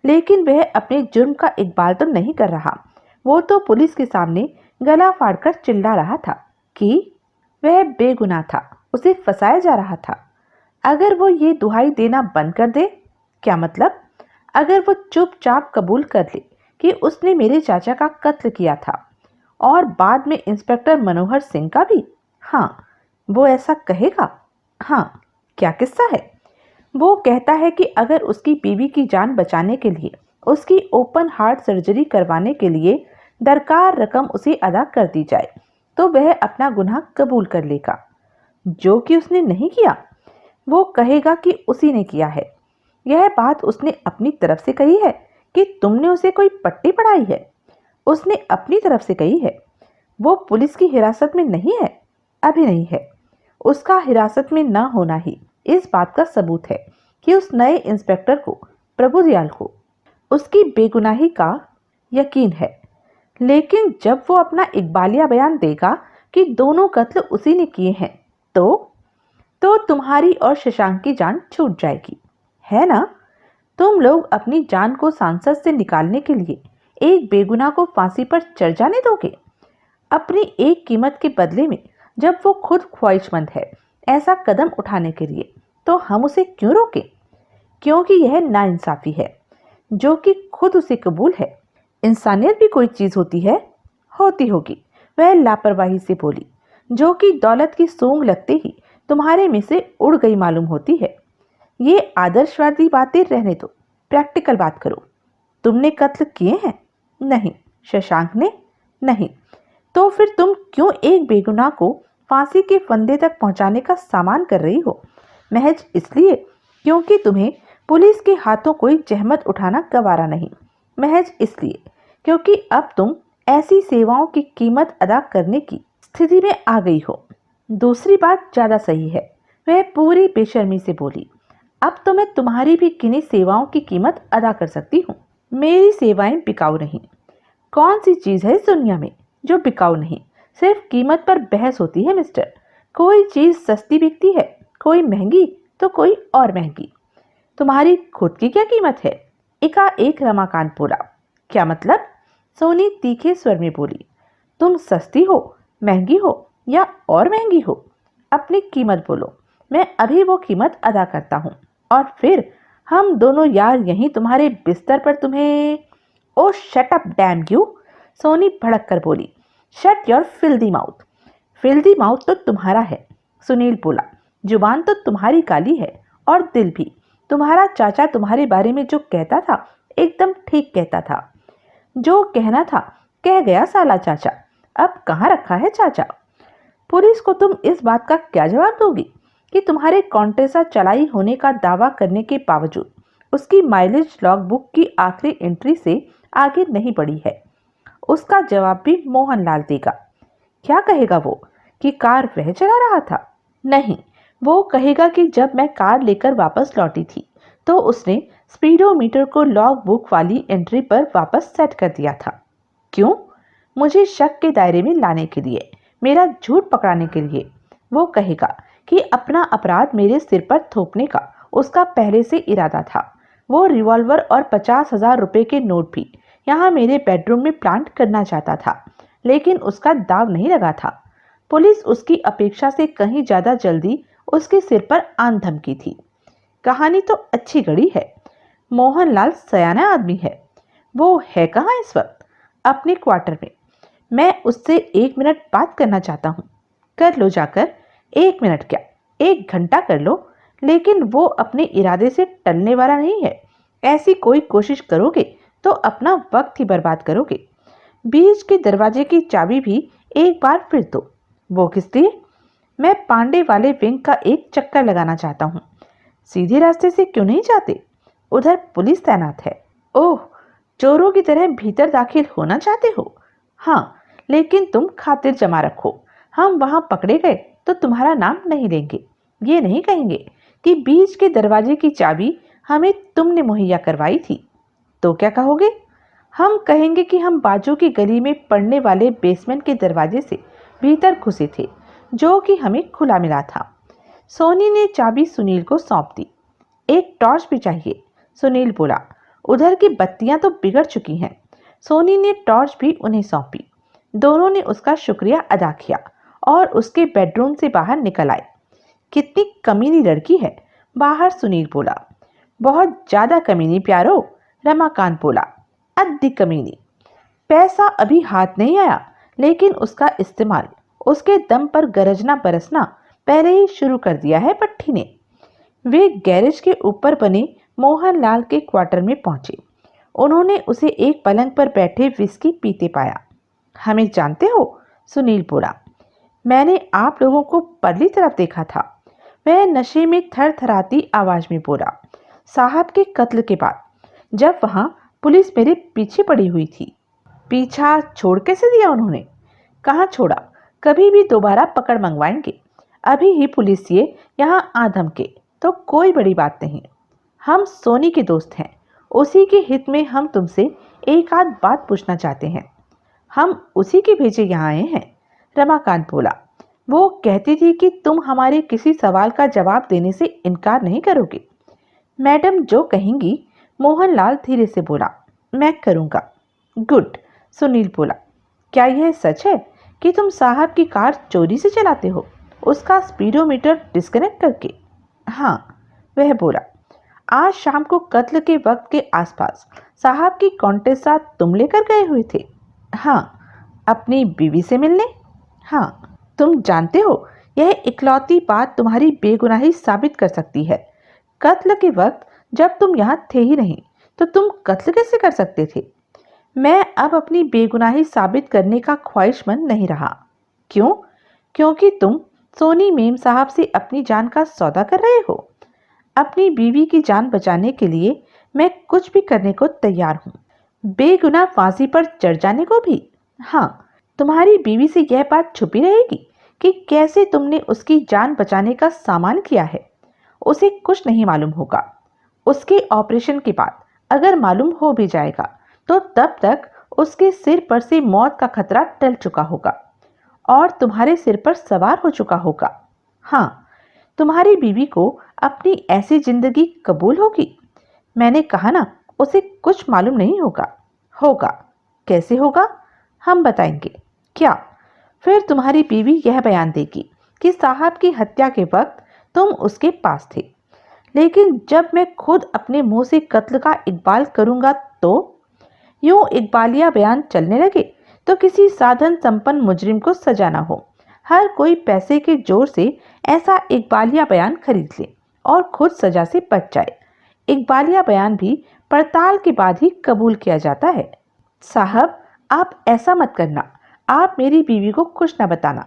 लेकिन वह अपने जुर्म का इकबाल तो नहीं कर रहा। वो तो पुलिस के सामने गला फाड़कर चिल्ला रहा था कि वह बेगुनाह था, उसे फंसाया जा रहा था। अगर वो ये दुहाई देना बंद कर दे, क्या मतलब? अगर वो चुपचाप कबूल कर ले कि उसने मेरे चाचा का कत्ल किया था और बाद में इंस्पेक्टर मनोहर सिंह का भी, हाँ, वो ऐसा कहेगा। हाँ, क्या किस्सा है? वो कहता है कि अगर उसकी बीवी की जान बचाने के लिए उसकी ओपन हार्ट सर्जरी करवाने के लिए दरकार रकम उसे अदा कर दी जाए तो वह अपना गुनाह कबूल कर लेगा, जो कि उसने नहीं किया। वो कहेगा कि उसी ने किया है। यह बात उसने अपनी तरफ से कही है कि तुमने उसे कोई पट्टी पढ़ाई है? उसने अपनी तरफ से कही है। वो पुलिस की हिरासत में नहीं है, अभी नहीं है। उसका हिरासत में न होना ही इस बात का सबूत है कि उस नए इंस्पेक्टर को, प्रभुदयाल को, उसकी बेगुनाही का यकीन है। लेकिन जब वो अपना इकबालिया बयान देगा कि दोनों कत्ल उसी ने किए हैं, तो तुम्हारी और शशांक की जान छूट जाएगी, है ना? तुम लोग अपनी जान को सांसद से निकालने के लिए एक बेगुनाह को फांसी पर चढ़ जाने दोगे? अपनी एक कीमत के बदले में जब वो खुद ख्वाहिशमंद है ऐसा कदम उठाने के लिए, तो हम उसे क्यों रोकें? क्योंकि यह नाइंसाफी है, जो कि खुद उसे कबूल है। इंसानियत भी कोई चीज होती है? होती होगी, वह लापरवाही से बोली, जो कि दौलत की सूंघ लगते ही तुम्हारे में से उड़ गई मालूम होती है। ये आदर्शवादी बातें रहने दो, प्रैक्टिकल बात करो। तुमने कत्ल किए हैं? नहीं। शशांक ने? नहीं। तो फिर तुम क्यों एक बेगुनाह को फांसी के फंदे तक पहुंचाने का सामान कर रही हो? महज इसलिए क्योंकि तुम्हें पुलिस के हाथों कोई जहमत उठाना गवारा नहीं। महज इसलिए क्योंकि अब तुम ऐसी सेवाओं की कीमत अदा करने की स्थिति में आ गई हो। दूसरी बात ज़्यादा सही है, वह पूरी बेशर्मी से बोली। अब तो मैं तुम्हारी भी किन्हीं सेवाओं की कीमत अदा कर सकती हूँ। मेरी सेवाएं बिकाऊ नहीं। कौन सी चीज है इस दुनिया में जो बिकाऊ नहीं? सिर्फ कीमत पर बहस होती है मिस्टर। कोई चीज सस्ती बिकती है, कोई महंगी तो कोई और महंगी। तुम्हारी खुद की क्या कीमत है? एकाएक रमाकांत बोला। क्या मतलब? सोनी तीखे स्वर में बोली। तुम सस्ती हो, महंगी हो या और महंगी हो? अपनी कीमत बोलो, मैं अभी वो कीमत अदा करता हूँ और फिर हम दोनों यार यहीं तुम्हारे बिस्तर पर तुम्हें। Oh shut up damn you! Soni भड़क कर बोली। Shut your filthy mouth. Filthy mouth तो तुम्हारा है, सुनील बोला। जुबान तो तुम्हारी काली है और दिल भी। तुम्हारा चाचा तुम्हारे बारे में जो कहता था एकदम ठीक कहता था। जो कहना था कह गया साला चाचा। अब कहाँ रखा है चाचा? पुलिस को तुम इस बात का क्या जवाब दोगी कि तुम्हारे कॉन्टेसा चलाई होने का दावा करने के बावजूद उसकी माइलेज लॉग बुक की आखिरी एंट्री से आगे नहीं बढ़ी है? उसका जवाब भी मोहनलाल देगा। क्या कहेगा वो? कि कार वह चला रहा था? नहीं, वो कहेगा कि जब मैं कार लेकर वापस लौटी थी तो उसने स्पीडोमीटर को लॉग बुक वाली एंट्री पर वापस सेट कर दिया था। क्यों? मुझे शक के दायरे में लाने के लिए, मेरा झूठ पकड़ाने के लिए। वो कहेगा कि अपना अपराध मेरे सिर पर थोपने का उसका पहले से इरादा था। वो रिवॉल्वर और 50,000 रुपए के नोट भी यहाँ मेरे बेडरूम में प्लांट करना चाहता था, लेकिन उसका दाव नहीं लगा था। पुलिस उसकी अपेक्षा से कहीं ज्यादा जल्दी उसके सिर पर आन धमकी थी। कहानी तो अच्छी गढ़ी है। मोहनलाल सयाना आदमी है। वो है कहाँ इस वक्त? अपने क्वार्टर में। मैं उससे 1 मिनट बात करना चाहता हूँ। कर लो जाकर। 1 मिनट क्या, 1 घंटा कर लो, लेकिन वो अपने इरादे से टलने वाला नहीं है। ऐसी कोई कोशिश करोगे तो अपना वक्त ही बर्बाद करोगे। बीच के दरवाजे की चाबी भी एक बार फिर दो। वो किस लिए? मैं पांडे वाले विंग का एक चक्कर लगाना चाहता हूँ। सीधे रास्ते से क्यों नहीं जाते? उधर पुलिस तैनात है। ओह, चोरों की तरह भीतर दाखिल होना चाहते हो? हाँ, लेकिन तुम खातिर जमा रखो। हम वहां पकड़े गए तो तुम्हारा नाम नहीं लेंगे। ये नहीं कहेंगे कि बीच के दरवाजे की चाबी हमें तुमने मुहैया करवाई थी। तो क्या कहोगे? हम कहेंगे कि हम बाजू की गली में पड़ने वाले बेसमेंट के दरवाजे से भीतर घुसे थे, जो कि हमें खुला मिला था। सोनी ने चाबी सुनील को सौंप दी। एक टॉर्च भी चाहिए, सुनील बोला। उधर की बत्तियां तो बिगड़ चुकी हैं। सोनी ने टॉर्च भी उन्हें सौंपी। दोनों ने उसका शुक्रिया अदा किया और उसके बेडरूम से बाहर निकल आए। कितनी कमीनी लड़की है, बाहर सुनील बोला। बहुत ज्यादा कमीनी प्यारो, रमाकांत बोला। अद्दी कमीनी। पैसा अभी हाथ नहीं आया, लेकिन उसका इस्तेमाल, उसके दम पर गरजना बरसना पहले ही शुरू कर दिया है पट्टी ने। वे गैरेज के ऊपर बने मोहनलाल के क्वार्टर में पहुंचे। उन्होंने उसे एक पलंग पर बैठे विस्की पीते पाया। हमें जानते हो? सुनील बोला। मैंने आप लोगों को परली तरफ देखा था। वह नशे में थरथराती आवाज में बोला। साहब के कत्ल के बाद, जब वहां पुलिस मेरे पीछे पड़ी हुई थी। पीछा छोड़ कैसे दिया उन्होंने? कहाँ छोड़ा? कभी भी दोबारा पकड़ मंगवाएंगे। अभी ही पुलिस ये यहाँ आ धमके तो कोई बड़ी बात नहीं। हम सोनी के दोस्त हैं, उसी के हित में हम तुमसे एक आध बात पूछना चाहते हैं। हम उसी के भेजे यहाँ आए हैं, रमाकांत बोला। वो कहती थी कि तुम हमारे किसी सवाल का जवाब देने से इनकार नहीं करोगे। मैडम जो कहेंगी, मोहनलाल धीरे से बोला। मैं करूँगा। गुड, सुनील बोला। क्या यह सच है कि तुम साहब की कार चोरी से चलाते हो, उसका स्पीडोमीटर डिस्कनेक्ट करके? हाँ, वह बोला। आज शाम को कत्ल के वक्त के आसपास साहब की कॉन्टेसा तुम लेकर गए हुए थे? हाँ। अपनी बीवी से मिलने? हाँ। तुम जानते हो यह इकलौती बात तुम्हारी बेगुनाही साबित कर सकती है। कत्ल के वक्त जब तुम यहाँ थे ही नहीं तो तुम कत्ल कैसे कर सकते थे? मैं अब अपनी बेगुनाही साबित करने का ख्वाहिशमंद नहीं रहा। क्यों? क्योंकि तुम सोनी मेम साहब से अपनी जान का सौदा कर रहे हो। अपनी बीवी की जान बचाने के लिए मैं कुछ भी करने को तैयार हूँ, बेगुनाह फांसी पर चढ़ जाने को भी। हाँ, तुम्हारी बीवी से यह बात छुपी रहेगी कि कैसे तुमने उसकी जान बचाने का सामान किया है। उसे कुछ नहीं मालूम होगा। उसके ऑपरेशन के बाद अगर मालूम हो भी जाएगा तो तब तक उसके सिर पर से मौत का खतरा टल चुका होगा और तुम्हारे सिर पर सवार हो चुका होगा। हाँ, तुम्हारी बीवी को अपनी ऐसी जिंदगी कबूल होगी? मैंने कहा ना, उसे कुछ मालूम नहीं होगा। होगा। कैसे होगा? हम बताएंगे। क्या? फिर तुम्हारी बीवी यह बयान देगी कि साहब की हत्या के वक्त तुम उसके पास थे, लेकिन जब मैं खुद अपने मुंह से कत्ल का इकबाल करूंगा तो यूं इकबालिया बयान चलने लगे तो किसी साधन संपन्न मुजरिम को सजा न हो। हर कोई पैसे के जोर से ऐसा इकबालिया बयान खरीद ले और खुद सजा से बच जाए। इकबालिया बयान भी पड़ताल के बाद ही कबूल किया जाता है। साहब, आप ऐसा मत करना। आप मेरी बीवी को कुछ न बताना।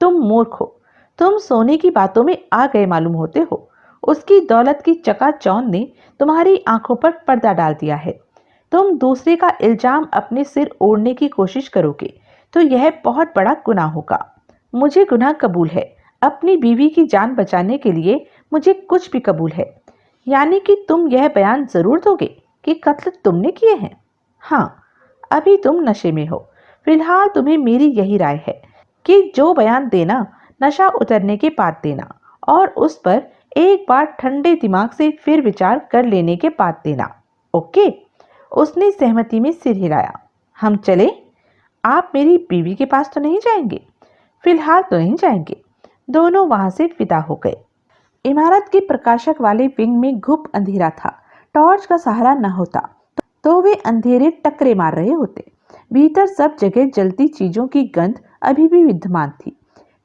तुम मूर्ख हो। तुम सोने की बातों में आ गए मालूम होते हो। उसकी दौलत की चकाचौंध ने तुम्हारी आंखों पर पर्दा डाल दिया है। तुम दूसरे का इल्जाम अपने सिर ओढ़ने की कोशिश करोगे तो यह बहुत बड़ा गुनाह होगा। मुझे गुनाह कबूल है। अपनी बीवी की जान बचाने के लिए मुझे कुछ भी कबूल है। यानी कि तुम यह बयान जरूर दोगे कि कत्ल तुमने किए हैं? हाँ, अभी तुम नशे में हो। फिलहाल तुम्हें मेरी यही राय है कि जो बयान देना नशा उतरने के बाद देना और उस पर एक बार ठंडे दिमाग से फिर विचार कर लेने के बाद देना। ओके? उसने सहमति में सिर हिलाया। हम चले? आप मेरी बीवी के पास तो नहीं जाएंगे? फिलहाल तो नहीं जाएंगे। दोनों वहां से विदा हो गए। इमारत के प्रकाशक वाले विंग में घुप अंधेरा था। टॉर्च का सहारा न होता तो वे अंधेरे टकरे मार रहे होते। भीतर सब जगह जलती चीजों की गंध अभी भी विद्यमान थी।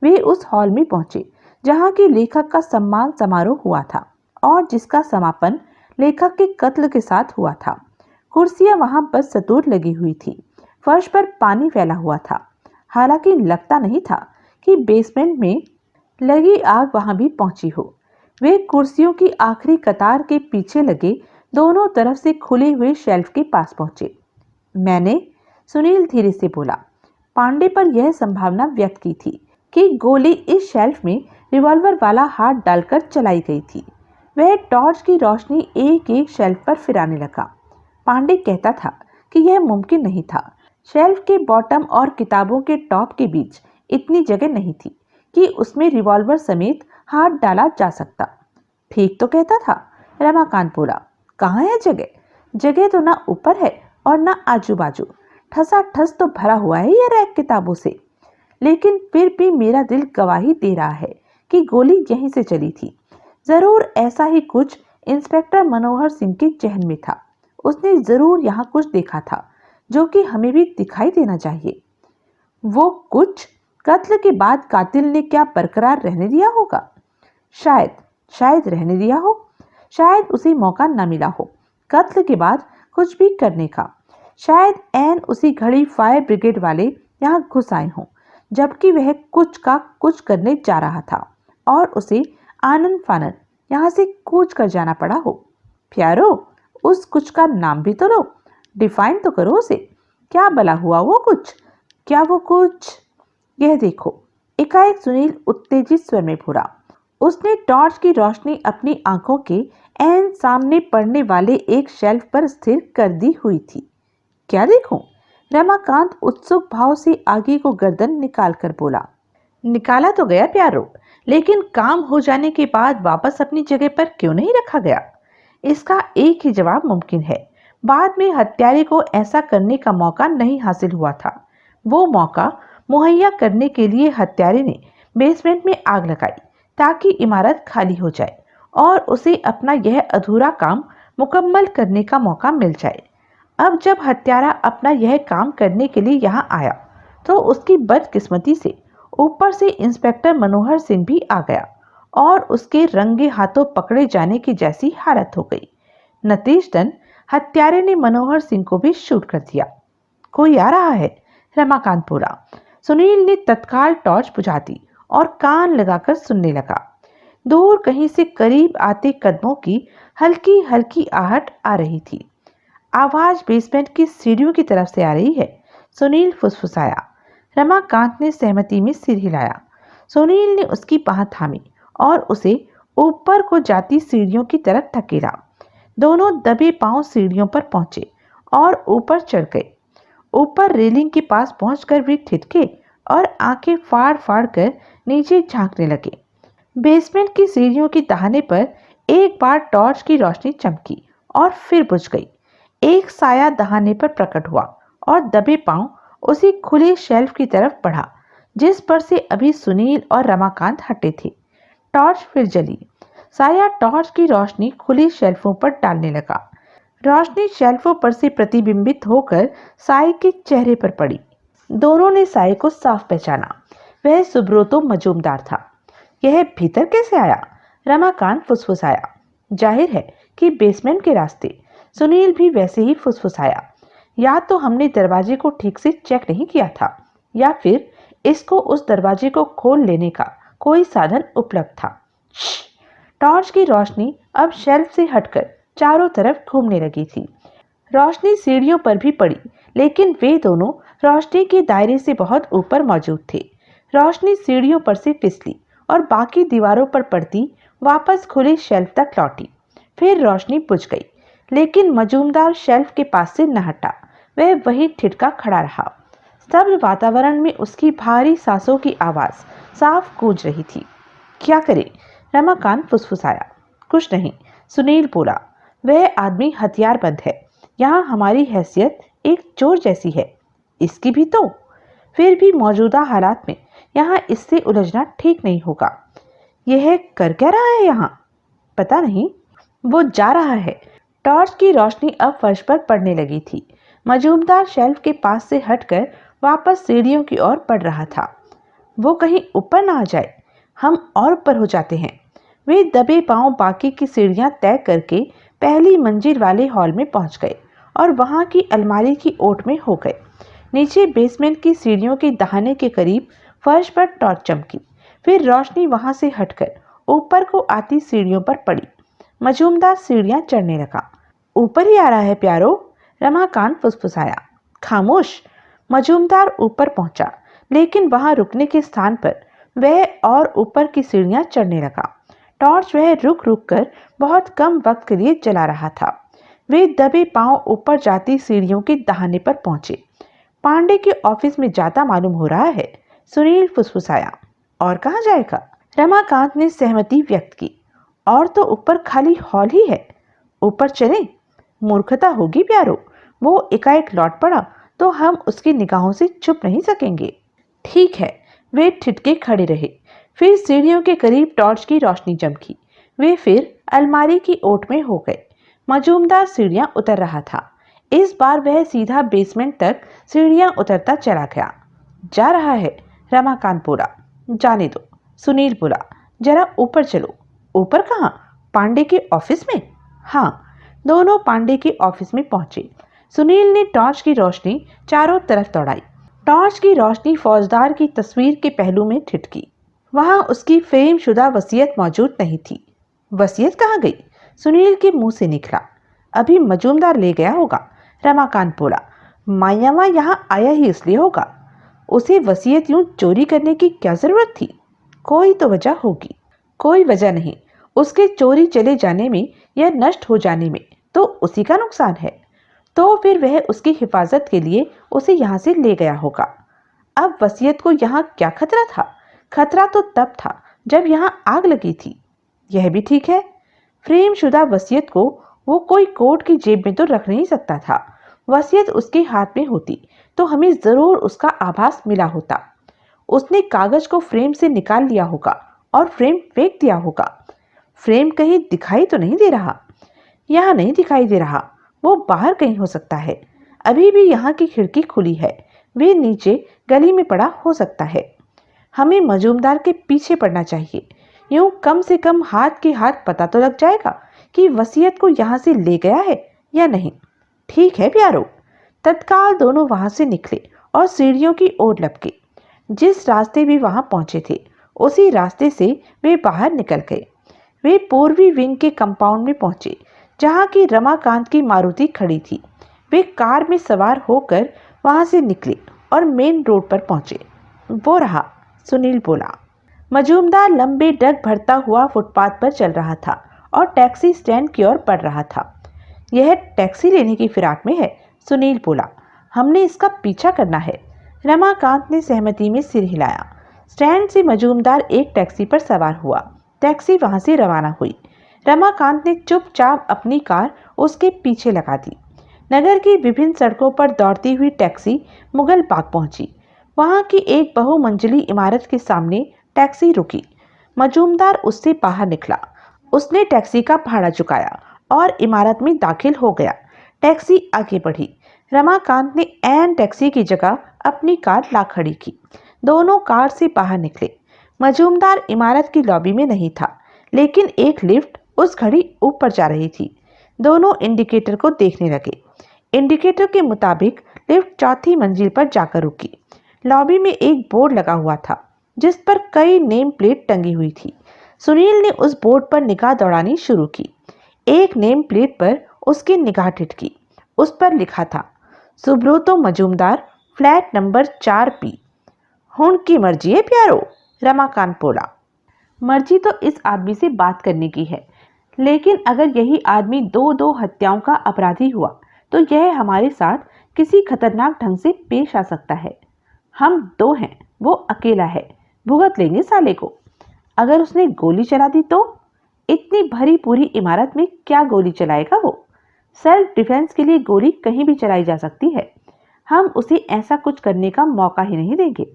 वे उस हॉल में पहुंचे जहां की लेखक का सम्मान समारोह हुआ था और जिसका समापन लेखक के कत्ल के साथ हुआ था। कुर्सियां वहां बस सतूर लगी हुई थी। फर्श पर पानी फैला हुआ था। हालांकि लगता नहीं था कि बेसमेंट में लगी आग वहां भी पहुंची हो। वे कुर्सियों की आखिरी कतार के पीछे लगे दोनों तरफ से खुले हुए शेल्फ के पास पहुंचे। मैंने, सुनील धीरे से बोला, पांडे पर यह संभावना व्यक्त की थी कि गोली इस शेल्फ में रिवॉल्वर वाला हाथ डालकर चलाई गई थी। वह टॉर्च की रोशनी एक एक शेल्फ पर फिराने लगा। पांडे कहता था कि यह मुमकिन नहीं था। शेल्फ के बॉटम और किताबों के टॉप के बीच इतनी जगह नहीं थी कि उसमें रिवॉल्वर समेत हाथ डाला जा सकता। ठीक तो कहता था, रमाकांत बोला। कहाँ है जगह? जगह तो ना ऊपर है और ना आजू बाजू। ठसा ठस तो भरा हुआ है यह रैक किताबों से। लेकिन फिर भी मेरा दिल गवाही दे रहा है कि गोली यहीं से चली थी। जरूर ऐसा ही कुछ इंस्पेक्टर मनोहर सिंह के जहन में था। उसने जरूर यहाँ कुछ देखा था जो कि हमें भी दिखाई देना चाहिए। वो कुछ कत्ल के बाद कातिल ने क्या बरकरार रहने दिया होगा? शायद रहने दिया हो। शायद उसे मौका न मिला हो कत्ल के बाद कुछ भी करने का। शायद ऐन उसी घड़ी फायर ब्रिगेड वाले यहाँ घुस आए हों जबकि वह कुछ का कुछ करने जा रहा था और उसे आनन फानन यहाँ से कूच कर जाना पड़ा हो। प्यारो, उस कुछ का नाम भी तो लो। डिफाइन तो करो उसे। क्या भला हुआ वो कुछ? क्या वो कुछ? यह देखो, एकाएक सुनील उत्तेजित स्वर में बोला। उसने टॉर्च की रोशनी अपनी आंखों के ऐन सामने पड़ने वाले एक शेल्फ पर स्थिर कर दी हुई थी। क्या देखूं? रमाकांत उत्सुक भाव से आगे को गर्दन निकाल कर बोला। निकाला तो गया प्यारो, लेकिन काम हो जाने के बाद वापस अपनी जगह पर क्यों नहीं रखा गया? इसका एक ही जवाब मुमकिन है। बाद में हत्यारे को ऐसा करने का मौका नहीं हासिल हुआ था। वो मौका मुहैया करने के लिए हत्यारे ने बेसमेंट में आग लगाई ताकि इमारत खाली हो जाए और उसे अपना यह अधूरा काम मुकम्मल करने का मौका मिल जाए। अब जब हत्यारा अपना यह काम करने के लिए यहाँ आया तो उसकी बदकिस्मती से ऊपर से इंस्पेक्टर मनोहर सिंह भी आ गया और उसके रंगे हाथों पकड़े जाने की जैसी हालत हो गई। नतीजतन हत्यारे ने मनोहर सिंह को भी शूट कर दिया। कोई आ रहा है, रमाकांत बोला। सुनील ने तत्काल टॉर्च बुझा दी और कान लगाकर सुनने लगा। दूर कहीं से करीब आते कदमों की हल्की हल्की आहट आ रही थी। आवाज बेसमेंट की सीढ़ियों की तरफ से आ रही है, सुनील फुसफुसाया। रमाकांत ने सहमति में सिर हिलाया। सुनील ने उसकी बाह थामी और उसे ऊपर को जाती सीढ़ियों की तरफ धकेला। दोनों दबे पांव सीढ़ियों पर पहुंचे और ऊपर चढ़ गए। ऊपर रेलिंग के पास पहुंचकर वे ठिठके और आंखें फाड़ फाड़ कर नीचे झांकने लगे। बेसमेंट की सीढ़ियों की तहाने पर एक बार टॉर्च की रोशनी चमकी और फिर बुझ गई। एक साया दहाने पर प्रकट हुआ और दबे पांव उसी खुले शेल्फ की तरफ बढ़ा जिस पर से अभी सुनील और रमाकांत हटे थे। टॉर्च फिर जली। साया टॉर्च की रोशनी खुली शेल्फों पर डालने लगा। रोशनी शेल्फों पर से प्रतिबिंबित होकर साई के चेहरे पर पड़ी। दोनों ने साई को साफ पहचाना। वह सुब्रतो मजूमदार था। यह भीतर कैसे आया? रमाकांत फुसफुसाया। जाहिर है कि बेसमेंट के रास्ते। सुनील भी वैसे ही फुसफुसाया। या तो हमने दरवाजे को ठीक से चेक नहीं किया था या फिर इसको उस दरवाजे को खोल लेने का कोई साधन उपलब्ध था। टॉर्च की रोशनी अब शेल्फ से हटकर चारों तरफ घूमने लगी थी। रोशनी सीढ़ियों पर भी पड़ी, लेकिन वे दोनों रोशनी के दायरे से बहुत ऊपर मौजूद थे। रोशनी सीढ़ियों पर से फिसली और बाकी दीवारों पर पड़ती वापस खुले शेल्फ तक लौटी। फिर रोशनी बुझ गई, लेकिन मजूमदार शेल्फ के पास से न हटा। वह वही ठिठका खड़ा रहा। स्तब्ध वातावरण में उसकी भारी सांसों की आवाज साफ गूंज रही थी। क्या करे? रमाकांत फुसफुसाया। कुछ नहीं, सुनील बोला। वह आदमी हथियारबंद है। यहाँ हमारी हैसियत एक चोर जैसी है। इसकी भी तो। फिर भी मौजूदा हालात में यहाँ इससे उलझना ठीक नहीं होगा। यह कर क्या रहा है यहाँ? पता नहीं। वो जा रहा है। टॉर्च की रोशनी अब फर्श पर पड़ने लगी थी। मजूमदार शेल्फ के पास से हटकर वापस सीढ़ियों की ओर बढ़ रहा था। वो कहीं ऊपर ना आ जाए। हम और ऊपर हो जाते हैं। वे दबे पांव बाकी की सीढ़ियां तय करके पहली मंजिल वाले हॉल में पहुंच गए और वहां की अलमारी की ओट में हो गए। नीचे बेसमेंट की सीढ़ियों के दहाने के करीब फर्श पर टॉर्च चमकी। फिर रोशनी वहां से हटकर ऊपर को आती सीढ़ियों पर पड़ी। मजूमदार सीढ़ियां चढ़ने लगा। ऊपर ही आ रहा है प्यारो, रमाकांत फुसफुसाया। खामोश। मजूमदार ऊपर पहुंचा, लेकिन वहां रुकने के स्थान पर वह और ऊपर की सीढ़ियां चढ़ने लगा। टॉर्च वह रुक रुक कर बहुत कम वक्त के लिए जला रहा था। वे दबे पांव ऊपर जाती सीढ़ियों के दहाने पर पहुंचे। पांडे के ऑफिस में जाता मालूम हो रहा है, सुनील फुसफुसाया। और कहाँ जाएगा? रमाकांत ने सहमति व्यक्त की। और तो ऊपर खाली हॉल ही है। ऊपर चलें? मूर्खता होगी प्यारो। वो एकाएक लौट पड़ा तो हम उसकी निगाहों से छुप नहीं सकेंगे। ठीक है। वे ठिठके खड़े रहे। फिर सीढ़ियों के करीब टॉर्च की रोशनी चमकी। वे फिर अलमारी की ओट में हो गए। मजूमदार सीढ़ियां उतर रहा था। इस बार वह सीधा बेसमेंट तक सीढ़ियां उतरता चला गया। जा रहा है, रमाकांत बोला। जाने दो, सुनील बोला। जरा ऊपर चलो। ऊपर कहाँ? पांडे के ऑफिस में? हाँ। दोनों पांडे के ऑफिस में पहुंचे। सुनील ने टॉर्च की रोशनी चारों तरफ दौड़ाई। टॉर्च की रोशनी फौजदार की तस्वीर के पहलू में ठिठकी। वहां उसकी फ्रेम शुदा वसीयत मौजूद नहीं थी। वसीयत कहाँ गई? सुनील के मुंह से निकला। अभी मजूमदार ले गया होगा, रमाकांत बोला। मायावा यहाँ आया ही इसलिए होगा। उसे वसीयत यूं चोरी करने की क्या जरूरत थी? कोई तो वजह होगी। कोई वजह नहीं। उसके चोरी चले जाने में या नष्ट हो जाने में तो उसी का नुकसान है। तो फिर वह उसकी हिफाजत के लिए उसे यहाँ से ले गया होगा। अब वसीयत को यहाँ क्या खतरा था? खतरा तो तब था जब यहाँ आग लगी थी। यह भी ठीक है। फ्रेम शुदा वसीयत को वो कोई कोट की जेब में तो रख नहीं सकता था। वसीयत उसके हाथ में होती तो हमें जरूर उसका आभास मिला होता। उसने कागज को फ्रेम से निकाल लिया होगा और फ्रेम फेंक दिया होगा। फ्रेम कहीं दिखाई तो नहीं दे रहा। यहाँ नहीं दिखाई दे रहा। वो बाहर कहीं हो सकता है। अभी भी यहाँ की खिड़की खुली है। वे नीचे गली में पड़ा हो सकता है। हमें मजूमदार के पीछे पड़ना चाहिए। यूं कम से कम हाथ के हाथ पता तो लग जाएगा कि वसीयत को यहाँ से ले गया है या नहीं। ठीक है प्यारो। तत्काल दोनों वहां से निकले और सीढ़ियों की ओर लपके। जिस रास्ते वे वहां पहुंचे थे उसी रास्ते से वे बाहर निकल गए। वे पूर्वी विंग के कंपाउंड में पहुंचे जहां की रमाकांत की मारुति खड़ी थी। वे कार में सवार होकर वहां से निकले और मेन रोड पर पहुंचे। वो रहा, सुनील बोला। मजूमदार लंबे डग भरता हुआ फुटपाथ पर चल रहा था और टैक्सी स्टैंड की ओर बढ़ रहा था। यह टैक्सी लेने की फिराक में है, सुनील बोला। हमने इसका पीछा करना है। रमाकांत ने सहमति में सिर हिलाया। स्टैंड से मजूमदार एक टैक्सी पर सवार हुआ। टैक्सी वहां से रवाना हुई। रमाकांत ने चुपचाप अपनी कार उसके पीछे लगा दी। नगर की विभिन्न सड़कों पर दौड़ती हुई टैक्सी मुगल बाग पहुंची। वहां की एक बहुमंजिली इमारत के सामने टैक्सी रुकी। मजूमदार उससे बाहर निकला। उसने टैक्सी का भाड़ा चुकाया और इमारत में दाखिल हो गया। टैक्सी आगे बढ़ी। रमाकांत ने ऐन टैक्सी की जगह अपनी कार ला खड़ी की। दोनों कार से बाहर निकले। मजूमदार इमारत की लॉबी में नहीं था, लेकिन एक लिफ्ट उस घड़ी ऊपर जा रही थी। दोनों इंडिकेटर को देखने लगे। इंडिकेटर के मुताबिक लिफ्ट चौथी मंजिल पर जाकर रुकी। लॉबी में एक बोर्ड लगा हुआ था जिस पर कई नेम प्लेट टंगी हुई थी। सुनील ने उस बोर्ड पर निगाह दौड़ानी शुरू की। एक नेम प्लेट पर उसकी निगाह टिकी। उस पर लिखा था, Subrato Majumdar, flat number 4 P। हुन की मर्जी है प्यारो, रमाकांत बोला। मर्जी तो इस आदमी से बात करने की है, लेकिन अगर यही आदमी दो हत्याओं का अपराधी हुआ तो यह हमारे साथ किसी खतरनाक ढंग से पेश आ सकता है। हम 2 हैं, वो अकेला है, भुगत लेंगे साले को। अगर उसने गोली चला दी तो? इतनी भरी पूरी इमारत में क्या गोली चलाएगा वो? सेल्फ डिफेंस के लिए गोली कहीं भी चलाई जा सकती है। हम उसे ऐसा कुछ करने का मौका ही नहीं देंगे।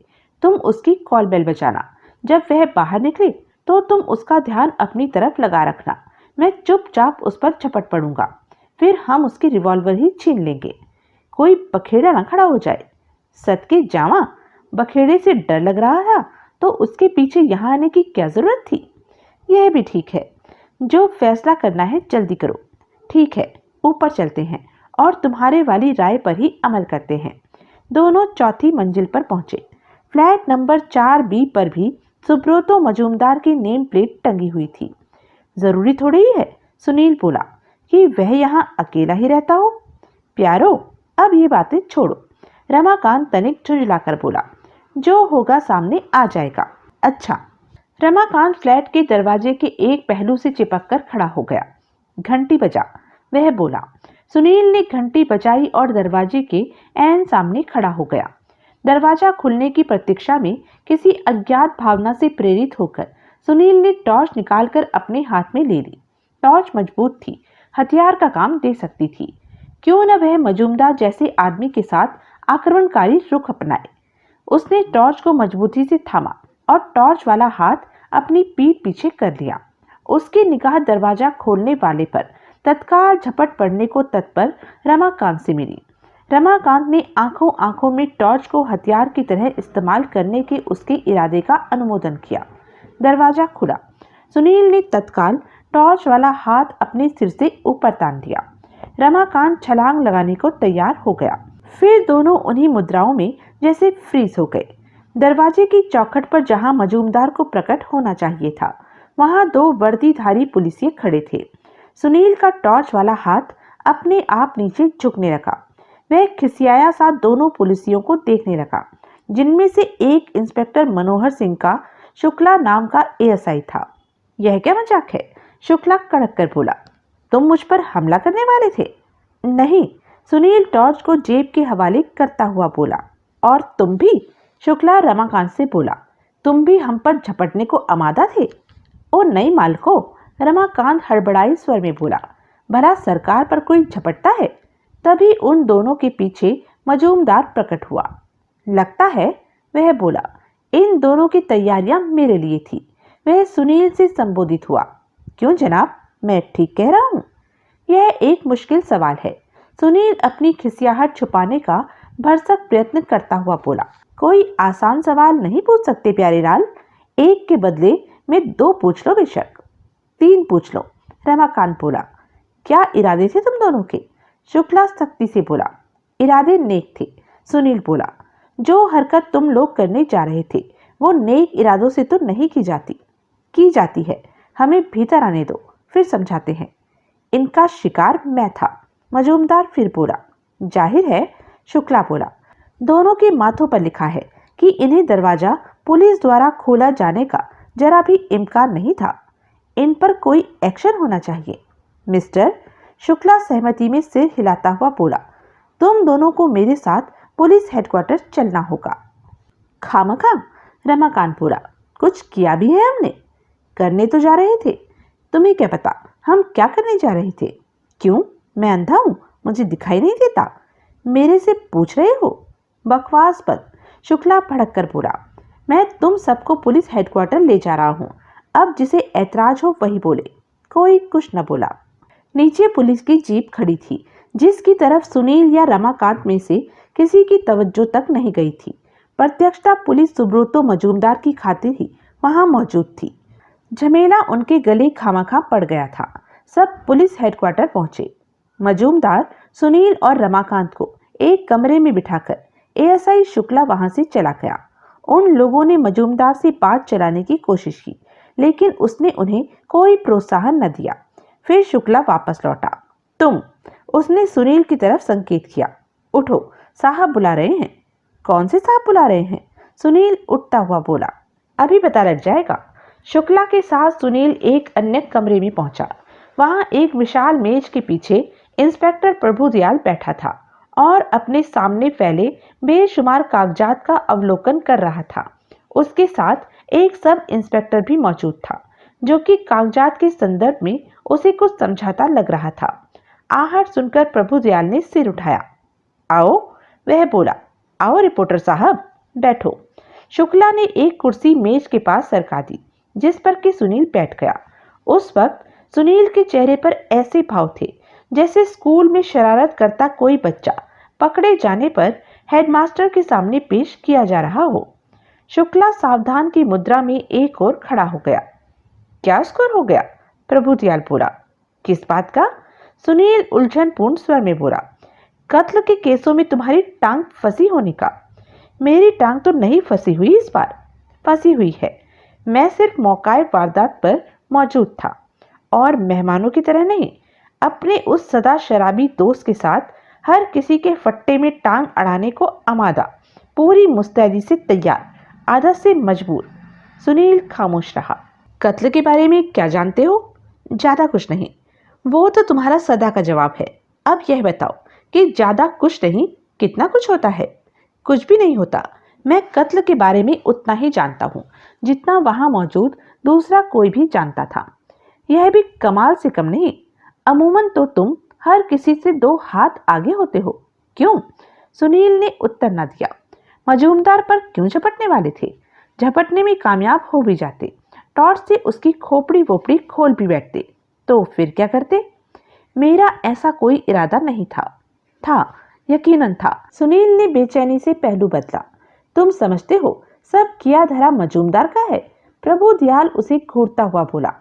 तुम उसकी कॉल बेल बजाना। जब वह बाहर निकले तो तुम उसका ध्यान अपनी तरफ लगा रखना। मैं चुपचाप उस पर झपट पड़ूंगा, फिर हम उसकी रिवॉल्वर ही छीन लेंगे। कोई बखेड़ा ना खड़ा हो जाए। सदके जावा, बखेड़े से डर लग रहा था तो उसके पीछे यहाँ आने की क्या जरूरत थी? यह भी ठीक है, जो फैसला करना है जल्दी करो। ठीक है, ऊपर चलते हैं और तुम्हारे वाली राय पर ही अमल करते हैं। दोनों चौथी मंजिल पर पहुंचे। फ्लैट नंबर 4B पर भी सुब्रतो मजूमदार की नेम प्लेट टंगी हुई थी। जरूरी थोड़ी ही है, सुनील बोला, कि वह यहाँ अकेला ही रहता हो। प्यारो, अब ये बातें छोड़ो, रमाकांत तनिक झुंझलाकर बोला। जो होगा सामने आ जाएगा। अच्छा। रमाकांत फ्लैट के दरवाजे के एक पहलू से चिपक कर खड़ा हो गया। घंटी बजा, वह बोला। सुनील ने घंटी बजाई और दरवाजे के ऐन सामने खड़ा हो गया। दरवाजा खुलने की प्रतीक्षा में किसी अज्ञात भावना से प्रेरित होकर सुनील ने टॉर्च निकालकर अपने हाथ में ले ली। टॉर्च मजबूत थी, हथियार का काम दे सकती थी। क्यों न वह मजूमदार जैसे आदमी के साथ आक्रमणकारी रुख अपनाए। उसने टॉर्च को मजबूती से थामा और टॉर्च वाला हाथ अपनी पीठ पीछे कर लिया। उसकी निगाह दरवाजा खोलने वाले पर तत्काल झपट पड़ने को तत्पर रमाकांत से मिली। रमाकांत ने आंखों आंखों में टॉर्च को हथियार की तरह इस्तेमाल करने के उसके इरादे का अनुमोदन किया। दरवाजा खुला। सुनील ने तत्काल टॉर्च वाला हाथ अपने सिर से ऊपर तान दिया। रमाकांत छलांग लगाने को तैयार हो गया। फिर दोनों उन्हीं मुद्राओं में जैसे फ्रीज हो गए। दरवाजे की चौखट पर जहां मजूमदार को प्रकट होना चाहिए था, वहां 2 वर्दीधारी पुलिसिये खड़े थे। सुनील का टॉर्च वाला हाथ अपने आप नीचे झुकने लगा। वह खिसियाया सा दोनों पुलिसियों को देखने लगा, जिनमें से एक इंस्पेक्टर मनोहर सिंह का शुक्ला नाम का ASI था। यह क्या मजाक है? शुक्ला कड़क कर बोला। तुम मुझ पर हमला करने वाले थे? नहीं, सुनील टॉर्च को जेब के हवाले करता हुआ बोला। और तुम भी? शुक्ला रमाकांत से बोला। तुम भी हम पर झपटने को आमादा थे? ओ नहीं मालको, रमाकांत हड़बड़ाई स्वर में बोला। भला सरकार पर कोई झपटता है? तभी उन दोनों के पीछे मजूमदार प्रकट हुआ। लगता है, वह बोला। इन दोनों की तैयारियां मेरे लिए थी। वह सुनील से संबोधित हुआ। क्यों जनाब, मैं ठीक कह रहा हूं? यह एक मुश्किल सवाल है। सुनील अपनी खिसियाहट छुपाने का भरसक प्रयत्न करता हुआ बोला। कोई आसान सवाल नहीं पूछ सकते प्यारे लाल? एक के बदले में 2 पूछ लो, बेशक 3 पूछ लो, रमाकांत बोला। क्या इरादे थे तुम दोनों के? शुक्ला सख्ती से बोला। इरादे नेक थे, सुनील बोला। जो हरकत तुम लोग करने जा रहे थे वो नेक इरादों से तो नहीं की जाती है। हमें भीतर आने दो, फिर समझाते हैं। इनका शिकार मैं था, मजूमदार फिर बोला। जाहिर है, शुक्ला बोला। दोनों के माथों पर लिखा है कि इन्हें दरवाजा पुलिस द्वारा खोला जाने का जरा भी इम्कान नहीं था। इन पर कोई एक्शन होना चाहिए। मिस्टर, शुक्ला सहमति में सिर हिलाता हुआ बोला। तुम दोनों को मेरे साथ पुलिस हेडक्वार्टर चलना होगा। खामखा, रमाकांत बोला, कुछ किया भी है हमने? करने तो जा रहे थे। तुम्हें क्या पता हम क्या करने जा रहे थे? क्यों, मैं अंधा हूं, मुझे दिखाई नहीं देता? मेरे से पूछ रहे हो? बकवास बंद। शुक्ला भड़क कर बोला, मैं तुम सबको पुलिस हेडक्वार्टर ले जा रहा हूं। अब जिसे ऐतराज हो वही बोले। कोई कुछ न बोला। नीचे पुलिस की जीप खड़ी थी, जिसकी तरफ सुनील या रमाकांत में से किसी की तवज्जो तक नहीं गई थी। प्रत्यक्षता पुलिस सुब्रतो मजूमदार की खातिर ही वहां मौजूद थी। झमेला उनके गले खामखा पड़ गया था। सब पुलिस हेडक्वार्टर पहुंचे। मजूमदार, सुनील और रमाकांत को एक कमरे में बिठाकर एएसआई शुक्ला वहां से चला गया। उन लोगों ने मजूमदार से बात चलाने की कोशिश की, लेकिन उसने उन्हें कोई प्रोत्साहन न दिया। फिर शुक्ला वापस लौटा। तुम, उसने सुनील की तरफ संकेत किया। उठो, साहब बुला रहे हैं। कौन से साहब बुला रहे हैं? सुनील उठता हुआ बोला। अभी पता लग जाएगा। शुक्ला के साथ सुनील एक अन्य कमरे में पहुंचा। वहां एक विशाल मेज के पीछे इंस्पेक्टर प्रभुदयाल बैठा था और अपने सामने फैले बेशुमार कागजात का अवलोकन कर रहा था। उसके साथ एक सब इंस्पेक्टर भी मौजूद था, जो कि कागजात के संदर्भ में उसे कुछ समझाता लग रहा था। आहट सुनकर प्रभुदयाल ने सिर उठाया। आओ, वह बोला। आओ रिपोर्टर साहब, बैठो। शुक्ला ने एक कुर्सी मेज के पास सरका दी, जिस पर कि सुनील बैठ गया। उस वक्त सुनील के चेहरे पर ऐसे भाव थे जैसे स्कूल में शरारत करता कोई बच्चा पकड़े जाने पर हेडमास्टर के सामने पेश किया जा रहा हो। शुक्ला सावधान की मुद्रा में एक और खड़ा हो गया। क्या स्कोर हो गया? प्रभुदयाल बोला। किस बात का? सुनील उलझनपूर्ण स्वर में बोला। कत्ल के केसों में तुम्हारी टांग फंसी होने का। मेरी टांग तो नहीं फंसी हुई, इस बार फंसी हुई है। मैं सिर्फ मौकाए वारदात पर मौजूद था और मेहमानों की तरह नहीं, अपने उस सदा शराबी दोस्त के साथ हर किसी के फट्टे में टांग अड़ाने को आमादा, पूरी मुस्तैदी से तैयार, आदत से मजबूर। सुनील खामोश रहा। कत्ल के बारे में क्या जानते हो? ज्यादा कुछ नहीं। वो तो तुम्हारा सदा का जवाब है। अब यह बताओ कि ज्यादा कुछ नहीं कितना कुछ होता है? कुछ भी नहीं होता। मैं कत्ल के बारे में उतना ही जानता हूँ जितना वहां मौजूद दूसरा कोई भी जानता था। यह भी कमाल से कम नहीं। अमूमन तो तुम हर किसी से 2 हाथ आगे होते हो। क्यों? सुनील ने उत्तर न दिया। मजूमदार पर क्यों झपटने वाले थे? झपटने में कामयाब हो भी जाते, टॉर्च से उसकी खोपड़ी वोपड़ी खोल भी बैठते, तो फिर क्या करते? मेरा ऐसा कोई इरादा नहीं था, यकीनन था। सुनील ने बेचैनी से पहलू बदला। तुम समझते हो सब किया धरा मजूमदार का है? प्रभुदयाल उसे घूरता हुआ बोला।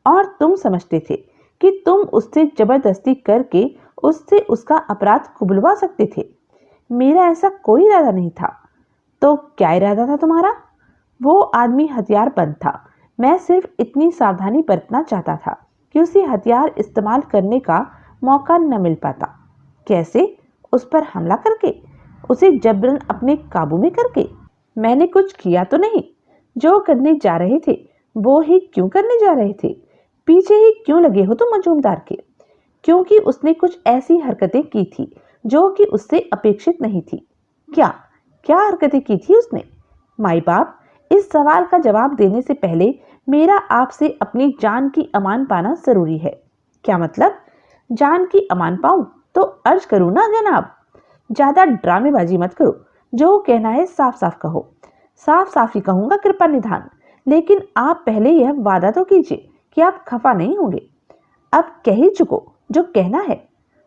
और तुम समझते थे कि तुम उससे जबरदस्ती करके उससे उसका अपराध कुबलवा सकते थे? मेरा ऐसा कोई इरादा नहीं था। तो क्या इरादा था तुम्हारा? वो आदमी हथियार बंद था। मैं सिर्फ इतनी सावधानी बरतना चाहता था कि उसे हथियार इस्तेमाल करने का मौका न मिल पाता। कैसे? उस पर हमला करके, उसे जबरन अपने काबू में करके। मैंने कुछ किया तो नहीं। जो करने जा रहे थे वो ही क्यों करने जा रहे थे? पीछे ही क्यों लगे हो तुम मजूमदार के? क्योंकि उसने कुछ ऐसी हरकतें की थी जो कि उससे अपेक्षित नहीं थी। क्या क्या हरकतें की थी उसने? माई बाप, इस सवाल का जवाब देने से पहले मेरा आपसे अपनी जान की अमान पाना जरूरी है। क्या मतलब? जान की अमान पाऊं तो अर्ज करूं ना जनाब। ज्यादा ड्रामेबाजी मत करो। जो कहना है साफ साफ कहो। साफ साफ ही कहूंगा, कृपा निधान। लेकिन आप पहले यह वादा तो कीजिए कि आप खफा नहीं होंगे। अब कह ही चुको जो कहना है।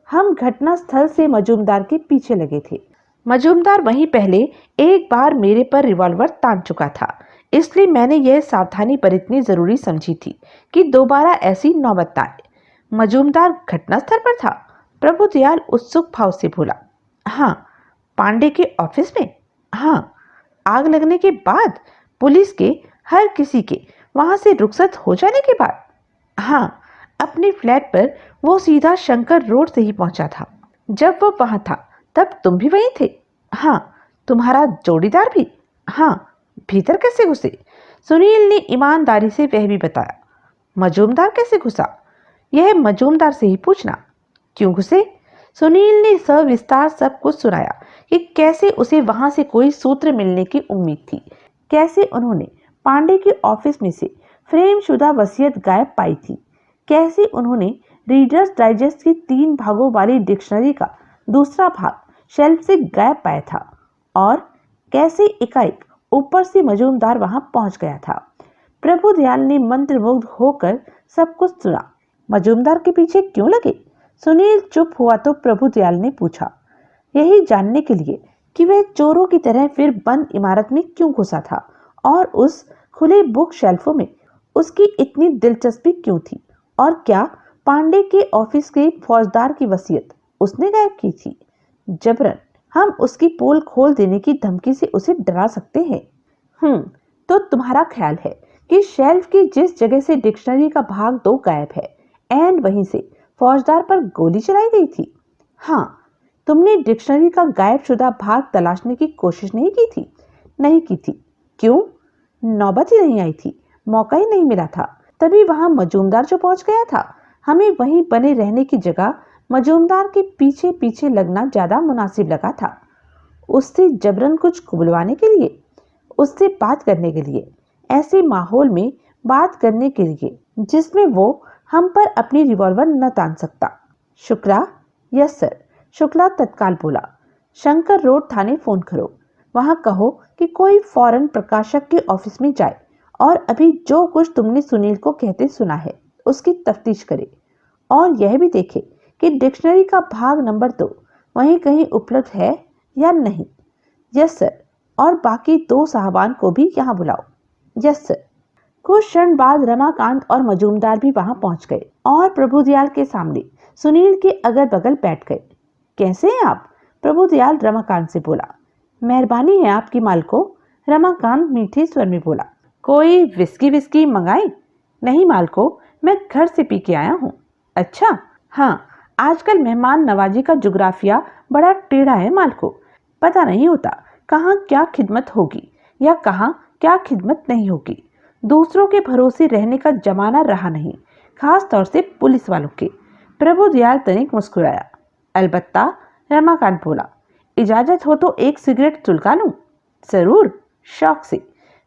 हम घटना स्थल से मजूमदार के पीछे लगे थे। मजूमदार वहीं पहले एक बार मेरे पर रिवॉल्वर तान चुका था, इसलिए मैंने यह सावधानी बरतनी जरूरी समझी थी कि दोबारा ऐसी नौबत न आए। मजूमदार घटनास्थल पर था? प्रभुदयाल उत्सुक भाव से बोला। हाँ। पांडे के ऑफिस में? हाँ। आग लगने के बाद? पुलिस के हर किसी के वहां से रुखसत हो जाने के बाद? हाँ। अपने फ्लैट पर वो सीधा शंकर रोड से ही पहुंचा था। जब वो वहां था तब तुम भी वहीं थे? हाँ। तुम्हारा जोड़ीदार भी? हाँ। भीतर कैसे घुसे? सुनील ने ईमानदारी से वह भी बताया। मजूमदार कैसे घुसा? यह मजूमदार से ही पूछना। क्यों घुसे? सुनील ने सविस्तार सब कुछ सुनाया कि कैसे उसे वहां से कोई सूत्र मिलने की उम्मीद थी, कैसे उन्होंने पांडे के ऑफिस में से फ्रेमशुदा वसीयत गायब पाई थी, कैसे उन्होंने रीडर्स डाइजेस्ट की 3 भागों वाली डिक्शनरी का दूसरा भाग शेल्फ से गायब पाया था और कैसे एकाएक ऊपर से मजूमदार वहां पहुंच गया था। प्रभुदयाल ने मंत्रमुग्ध होकर सब कुछ सुना। मजूमदार के पीछे क्यों लगे? सुनील चुप हुआ तो प्रभुदयाल ने पूछा, यही जानने के लिए कि वह चोरों की तरह फिर बंद इमारत में क्यों घुसा था और उस खुले बुक शेल्फों में उसकी इतनी दिलचस्पी क्यों थी, और क्या पांडे के ऑफिस के फौजदार की वसीयत उसने गायब की थी। जबरन हम उसकी पोल खोल देने की धमकी से उसे डरा सकते हैं। तो तुम्हारा ख्याल है कि शेल्फ की जिस जगह से डिक्शनरी का भाग 2 गायब है एंड वहीं से फौजदार पर गोली चलाई गई थी? हाँ। तुमने डिक्शनरी का गायब शुदा भाग तलाशने की कोशिश नहीं की थी? नहीं की थी। क्यों? नौबत ही नहीं आई थी, मौका ही नहीं मिला था। तभी वहां मजूमदार जो पहुंच गया था। हमें वहीं बने रहने की जगह मजूमदार के पीछे पीछे लगना ज्यादा मुनासिब लगा था। उससे जबरन कुछ कुबलवाने के लिए, उससे बात करने के लिए, ऐसे माहौल में बात करने के लिए जिसमें वो हम पर अपनी रिवॉल्वर न तान सकता। शुक्ला? Yes sir. शुक्ला तत्काल बोला, शंकर रोड थाने फोन करो, वहां कहो कि कोई फौरन प्रकाशक के ऑफिस में जाए और अभी जो कुछ तुमने सुनील को कहते सुना है उसकी तफ्तीश करे और यह भी देखे कि डिक्शनरी का भाग नंबर 2 वहीं कहीं उपलब्ध है या नहीं। Yes sir. और बाकी 2 साहबान को भी यहाँ बुलाओ। Yes sir. कुछ क्षण बाद रमाकांत और मजूमदार भी वहां पहुंच गए और प्रभुदयाल के सामने सुनील के अगल बगल बैठ गए। कैसे हैं आप? प्रभुदयाल रमाकांत से बोला। मेहरबानी है आपकी मालको, रमाकांत मीठे स्वर में बोला। कोई विस्की मंगाए? नहीं मालको, मैं घर से पी के आया हूँ। अच्छा? हाँ, आजकल मेहमान नवाजी का जुग्राफिया बड़ा टेढ़ा है मालको। पता नहीं होता कहाँ क्या खिदमत होगी या कहाँ क्या खिदमत नहीं होगी। दूसरों के भरोसे रहने का जमाना रहा नहीं, खास तौर से पुलिस वालों के। प्रभुदयाल तनिक मुस्कुराया। अलबत्ता, रमाकांत बोला। इजाजत हो तो एक सिगरेट सुलगा लूं? जरूर, शौक से।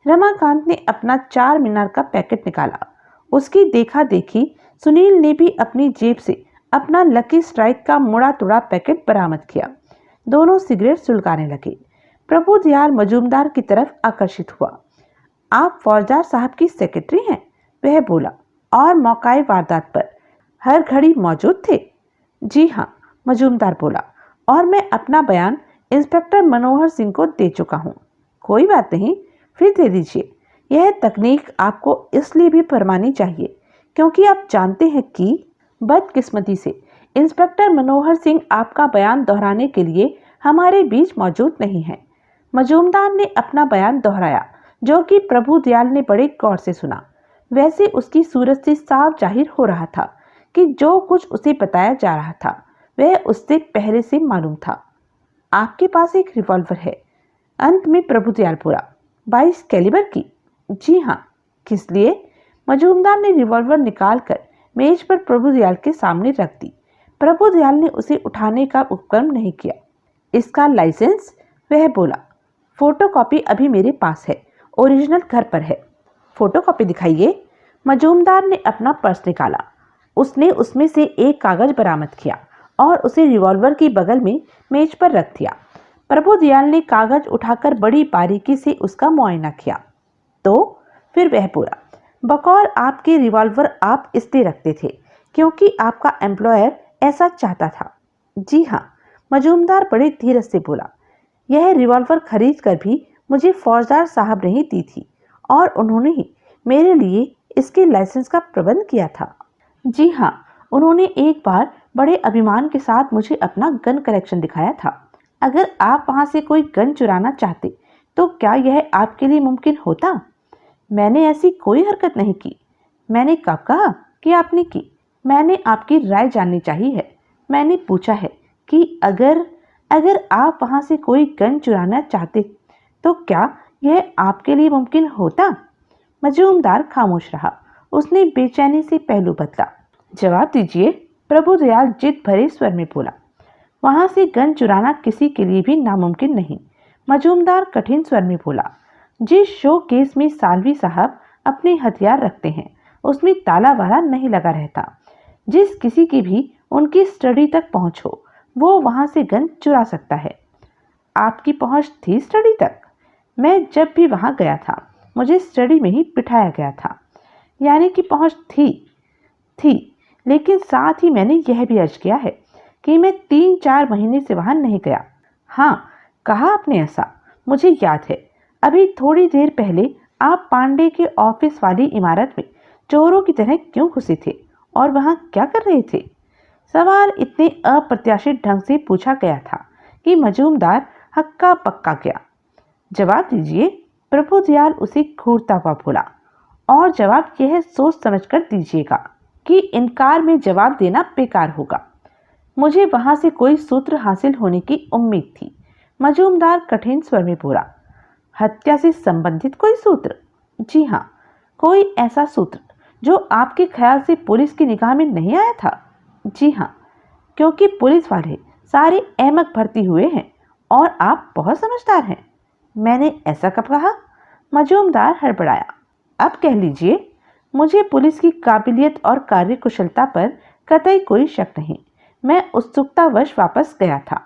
रमाकांत ने अपना 4 मीनार का पैकेट निकाला। उसकी देखा देखी सुनील ने भी अपनी जेब से अपना लकी स्ट्राइक का मुड़ा तुड़ा पैकेट बरामद किया। दोनों सिगरेट सुलगाने लगे। प्रभुदयाल मजूमदार की तरफ आकर्षित हुआ। आप फौजदार साहब की सेक्रेटरी हैं? वह बोला। और मौकाए वारदात पर हर घड़ी मौजूद थे? जी हाँ, मजूमदार बोला। और मैं अपना बयान इंस्पेक्टर मनोहर सिंह को दे चुका हूँ। कोई बात नहीं, फिर दे दीजिए। यह तकनीक आपको इसलिए भी फरमानी चाहिए क्योंकि आप जानते हैं कि बदकिस्मती से इंस्पेक्टर मनोहर सिंह आपका बयान दोहराने के लिए हमारे बीच मौजूद नहीं है। मजूमदार ने अपना बयान दोहराया, जो कि प्रभुदयाल ने बड़े गौर से सुना। वैसे उसकी सूरत से साफ जाहिर हो रहा था कि जो कुछ उसे बताया जा रहा था वह उससे पहले से मालूम था। आपके पास एक रिवॉल्वर है? अंत में प्रभुदयाल बोला। 22 कैलिबर की? जी हाँ। किस लिए? मजूमदार ने रिवॉल्वर निकालकर मेज पर प्रभुदयाल के सामने रख दी। प्रभुदयाल ने उसे उठाने का उपक्रम नहीं किया। इसका लाइसेंस? वह बोला। फोटोकॉपी अभी मेरे पास है, ओरिजिनल घर पर है। फोटोकॉपी दिखाइए। मजूमदार ने अपना पर्स निकाला। उसने उसमें से एक कागज बरामद किया और उसे रिवॉल्वर की बगल में मेज पर रख दिया। प्रभुदयाल ने कागज उठाकर बड़ी बारीकी से उसका मुआयना किया। तो फिर वह बोला, बकौल आपके रिवॉल्वर आप इसलिए रखते थे क्योंकि आपका एम्प्लॉयर ऐसा चाहता था? जी हाँ, मजूमदार बड़े धीरज से बोला। यह रिवॉल्वर खरीद कर भी मुझे फौजदार साहब ने ही दी थी और उन्होंने ही मेरे लिए इसके लाइसेंस का प्रबंध किया था। जी हाँ, उन्होंने एक बार बड़े अभिमान के साथ मुझे अपना गन कलेक्शन दिखाया था। अगर आप वहां से कोई गन चुराना चाहते तो क्या यह आपके लिए मुमकिन होता? मैंने ऐसी कोई हरकत नहीं की। मैंने कब कहा कि आपने की? मैंने आपकी राय जाननी चाहिए है। मैंने पूछा है कि अगर आप वहां से कोई गन चुराना चाहते तो क्या यह आपके लिए मुमकिन होता? मजूमदार खामोश रहा। उसने बेचैनी से पहलू बदला। जवाब दीजिए, प्रभुदयाल जिद भरे स्वर में बोला। वहां से गन चुराना किसी के लिए भी नामुमकिन नहीं। मजूमदार कठिन स्वर में बोला। जिस शो केस में सालवी साहब अपने हथियार रखते हैं उसमें ताला वाला नहीं लगा रहता। जिस किसी की भी उनकी स्टडी तक पहुंच हो वो वहां से गन चुरा सकता है। आपकी पहुंच थी स्टडी तक? मैं जब भी वहां गया था मुझे स्टडी में ही बिठाया गया था। यानी कि पहुंच थी, लेकिन साथ ही मैंने यह भी अर्ज किया है कि मैं 3-4 महीने से वहां नहीं गया। हाँ, कहा आपने ऐसा, मुझे याद है। अभी थोड़ी देर पहले आप पांडे के ऑफिस वाली इमारत में चोरों की तरह क्यों घुसे थे और वहां क्या कर रहे थे? सवाल इतने अप्रत्याशित ढंग से पूछा गया था कि मजूमदार हक्का पक्का गया। जवाब दीजिए, प्रभुदयाल उसे घूरता हुआ बोला। और जवाब यह सोच समझकर दीजिएगा कि इनकार में जवाब देना बेकार होगा। मुझे वहां से कोई सूत्र हासिल होने की उम्मीद थी। मजूमदार कठिन स्वर में बोला। हत्या से संबंधित कोई सूत्र? जी हाँ, कोई ऐसा सूत्र जो आपके ख्याल से पुलिस की निगाह में नहीं आया था? जी हाँ, क्योंकि पुलिस वाले सारे अहमक भर्ती हुए हैं और आप बहुत समझदार हैं। मैंने ऐसा कब कहा? मजूमदार हड़बड़ाया। अब कह लीजिए। मुझे पुलिस की काबिलियत और कार्यकुशलता पर कतई कोई शक नहीं। मैं उत्सुकतावश वापस गया था।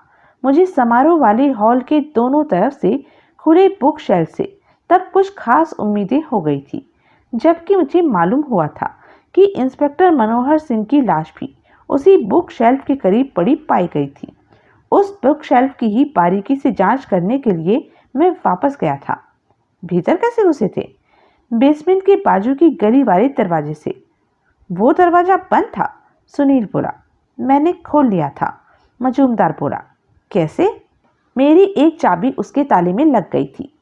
मुझे समारोह वाले हॉल के दोनों तरफ से खुले बुक शेल्फ से तब कुछ खास उम्मीदें हो गई थी, जबकि मुझे मालूम हुआ था कि इंस्पेक्टर मनोहर सिंह की लाश भी उसी बुक शेल्फ के करीब पड़ी पाई गई थी। उस बुक शेल्फ की ही बारीकी से जांच करने के लिए मैं वापस गया था। भीतर कैसे घुसे थे? बेसमेंट के बाजू की गली वाले दरवाजे से। वो दरवाजा बंद था? सुनील बोला। मैंने खोल लिया था, मजूमदार बोला। कैसे? मेरी एक चाबी उसके ताले में लग गई थी।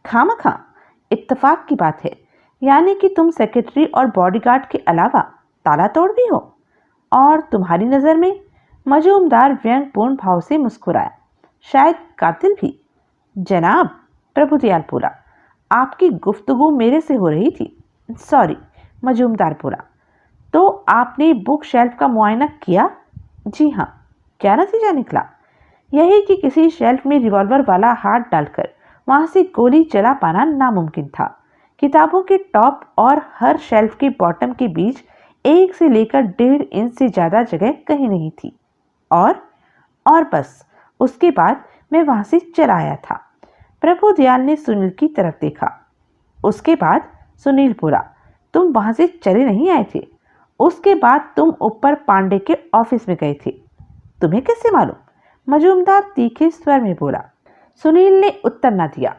खामखा? इत्तेफाक की बात है। यानी कि तुम सेक्रेटरी और बॉडीगार्ड के अलावा ताला तोड़ भी हो? और तुम्हारी नजर में? मजूमदार व्यंग्यपूर्ण भाव से मुस्कुराया। शायद कातिल भी। जनाब, प्रभुदयाल बोला, आपकी गुफ्तगू मेरे से हो रही थी। सॉरी, मजूमदार बोला। तो आपने बुक शेल्फ का मुआयना किया? जी हाँ। क्या नतीजा निकला? यही कि किसी शेल्फ में रिवॉल्वर वाला हाथ डालकर वहां से गोली चला पाना नामुमकिन था। किताबों के टॉप और हर शेल्फ के बॉटम के बीच 1 से लेकर 1.5 इंच से ज्यादा जगह कहीं नहीं थी। और बस उसके बाद मैं वहां से चला आया था। प्रभुदयाल ने सुनील की तरफ देखा। उसके बाद? सुनील बोला। तुम वहां से चले नहीं आए थे। उसके बाद तुम ऊपर पांडे के ऑफिस में गए थे। तुम्हें कैसे मालूम? मजूमदार तीखे स्वर में बोला। सुनील ने उत्तर न दिया।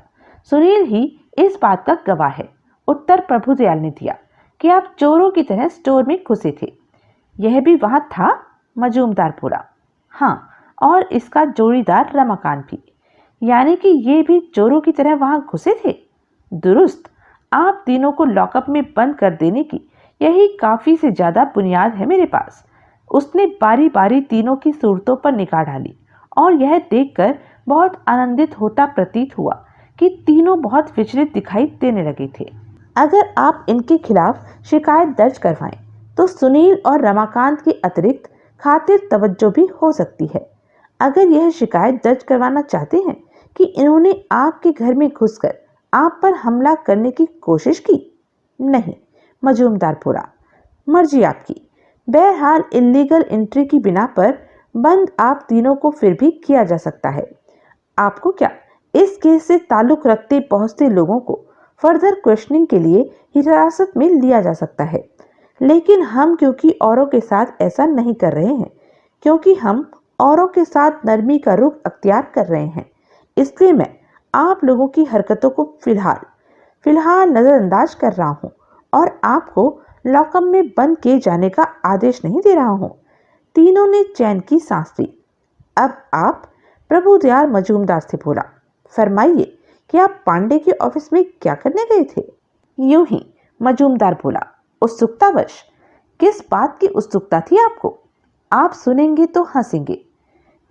सुनील ही इस बात का गवाह है। उत्तर प्रभुदयाल ने दिया कि आप चोरों की तरह स्टोर में घुसे थे। यह भी वहां था? मजूमदार बोला। हाँ, और इसका जोड़ीदार रमाकांत भी। यानी कि ये भी चोरों की तरह वहां घुसे थे? दुरुस्त। आप तीनों को लॉकअप में बंद कर देने की यही काफी से ज्यादा बुनियाद है मेरे पास। उसने बारी बारी तीनों की सूरतों पर निगाह डाली और यह देखकर बहुत आनंदित होता प्रतीत हुआ कि तीनों बहुत विचलित दिखाई देने लगे थे। अगर आप इनके खिलाफ शिकायत दर्ज करवाएं तो सुनील और रमाकांत के अतिरिक्त खातिर तवज्जो भी हो सकती है। अगर यह शिकायत दर्ज करवाना चाहते हैं कि इन्होंने आपके घर में घुसकर आप पर हमला करने की कोशिश की? नहीं, मजूमदार बोला। मर्जी आपकी। बहरहाल इल्लीगल एंट्री की बिना पर बंद आप तीनों को फिर भी किया जा सकता है। आपको क्या इस केस से ताल्लुक रखते बहुत से लोगों को फर्दर क्वेश्चनिंग के लिए हिरासत में लिया जा सकता है, लेकिन हम क्योंकि औरों के साथ ऐसा नहीं कर रहे हैं, क्योंकि हम औरों के साथ नरमी का रुख अख्तियार कर रहे हैं, इसलिए मैं आप लोगों की हरकतों को फिलहाल नजरअंदाज कर रहा हूं और आपको लॉकअप में बंद किए जाने का आदेश नहीं दे रहा हूं। तीनों ने चैन की सांस ली। अब आप? प्रभुदयाल मजूमदार से बोला। फरमाइए कि आप पांडे के ऑफिस में क्या करने गए थे? यूं ही, मजूमदार बोला। उत्सुकतावश? किस बात की उत्सुकता थी आपको? आप सुनेंगे तो हंसेंगे।